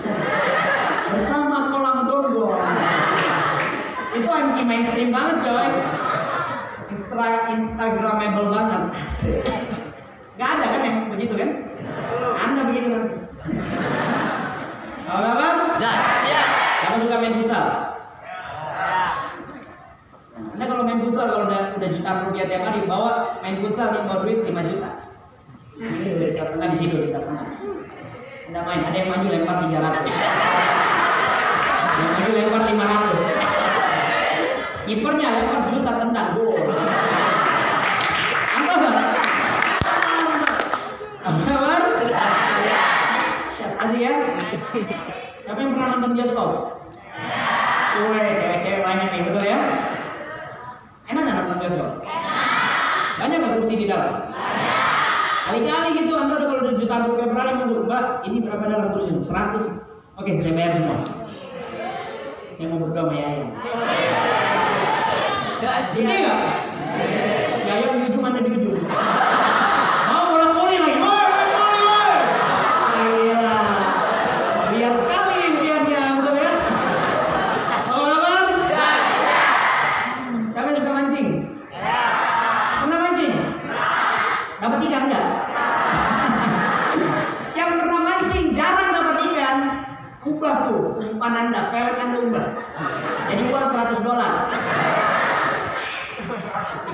Bersama kolam gonggong. Itu anti mainstream banget coy. Instagramable banget. Gak ada kan yang begitu kan? Anda begitu kan? Apa kabar? Ya. Kamu suka main futsal? Anda kalau main futsal kalau udah jutaan rupiah tiap hari bawa main futsal nih bawa duit 5 juta. Di tas tengah di situ di tas tengah. Anda main, ada yang maju lempar 300. Yang maju lempar 500. Kipernya lempar juta tendang gol. Mantap Bang. Apa kabar? Ya, kasih ya. Siapa yang pernah nonton bioskop? Cewek-cewek banyak nih, betul ya? Enak nggak nonton bioskop? Banyak nggak kursi di dalam? Kali-kali gitu, Anda udah kalau udah jutaan rupiah per hari masuk, Mbak, ini berapa dalam kursi? 100. Oke, saya bayar semua. Saya mau berdua sama Yayang. Ini enggak? Yayang di ujung, Anda di ujung. Mau bola voli lagi? Voli. Gila. Biar sekali impiannya, betul ya? Apa kabar? Siapa yang suka mancing? Pernah mancing? Dapat ikan enggak? Yang pernah mancing jarang dapat ikan. Ubah tuh umpan Anda, pelet Anda ubah. Jadi uang $100.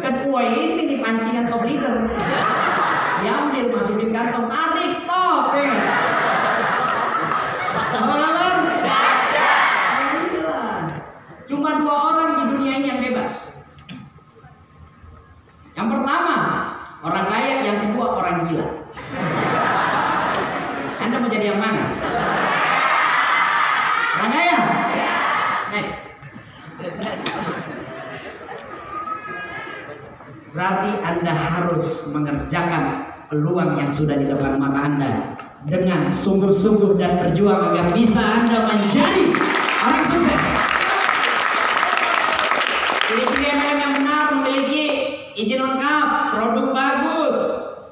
Ikan buaya ini di pancingan top leader. Diambil, masukin kantong, tarik top. Apa kabar? Cuma 2 orang di dunia ini yang bebas. Yang pertama orang kaya, yang kedua orang gila. Anda mau jadi yang mana? Orang kaya? Next. Berarti Anda harus mengerjakan peluang yang sudah di depan mata Anda dengan sungguh-sungguh dan berjuang agar bisa Anda menjadi orang sukses. Ciri-ciri MLM yang benar memiliki izin lengkap, produk bagus,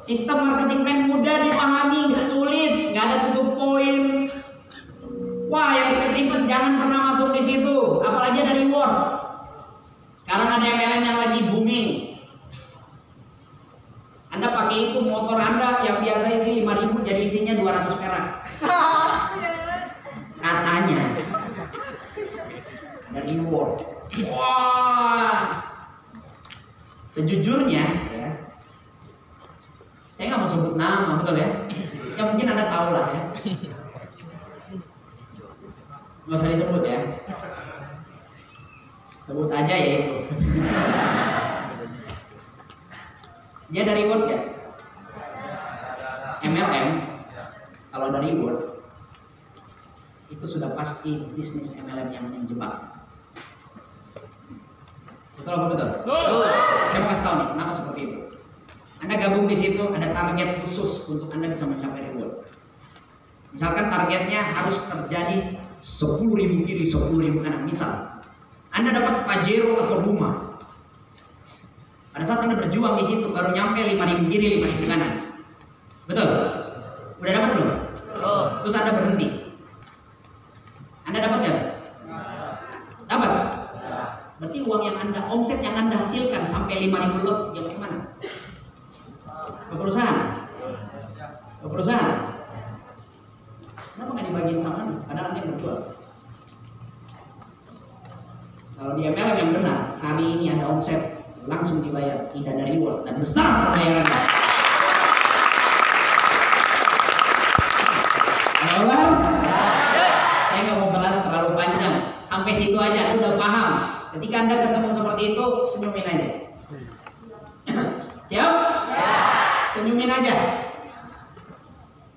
sistem marketing plan mudah dipahami, nggak sulit, nggak ada tutup poin. Wah, yang ribet-ribet jangan pernah masuk di situ, apalagi ada reward. Sekarang ada MLM yang lagi booming. Anda pakai itu motor Anda yang biasa isi 5.000 jadi isinya 200 perak. Katanya ada reward. Wah, sejujurnya ya, saya nggak mau sebut nama, betul ya? Ya mungkin Anda tahu lah ya. Nggak usah disebut ya. Sebut aja ya itu. Dia dari reward ya? MLM kalau dari reward itu sudah pasti bisnis MLM yang menjebak. Betul apa betul? Betul. Saya mau kasih tahu nih, kenapa seperti itu. Anda gabung di situ, ada target khusus untuk Anda bisa mencapai reward. Misalkan targetnya harus terjadi 10.000 kiri, 10.000 kanan. Misal, Anda dapat Pajero atau rumah. Pada saat Anda berjuang di situ, baru nyampe 5.000 kiri, 5.000 kanan. Betul? Udah dapat belum? Belum. Terus Anda berhenti. Anda dapat nggak? Dapat. Berarti uang yang Anda, omset yang Anda hasilkan sampai 5.000 lot, yang kemana? Ke perusahaan. Ke perusahaan. Kenapa nggak dibagiin sama Anda? Padahal Anda yang berjual. Kalau di MLM yang benar, hari ini ada omset, langsung dibayar, tidak ada reward dan besar pembayarannya. Keluar? Saya nggak mau bahas terlalu panjang. Sampai situ aja, Anda udah paham. Ketika Anda ketemu seperti itu, senyumin aja. Siap? Senyumin aja.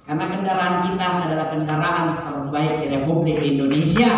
Karena kendaraan kita adalah kendaraan terbaik di Republik Indonesia.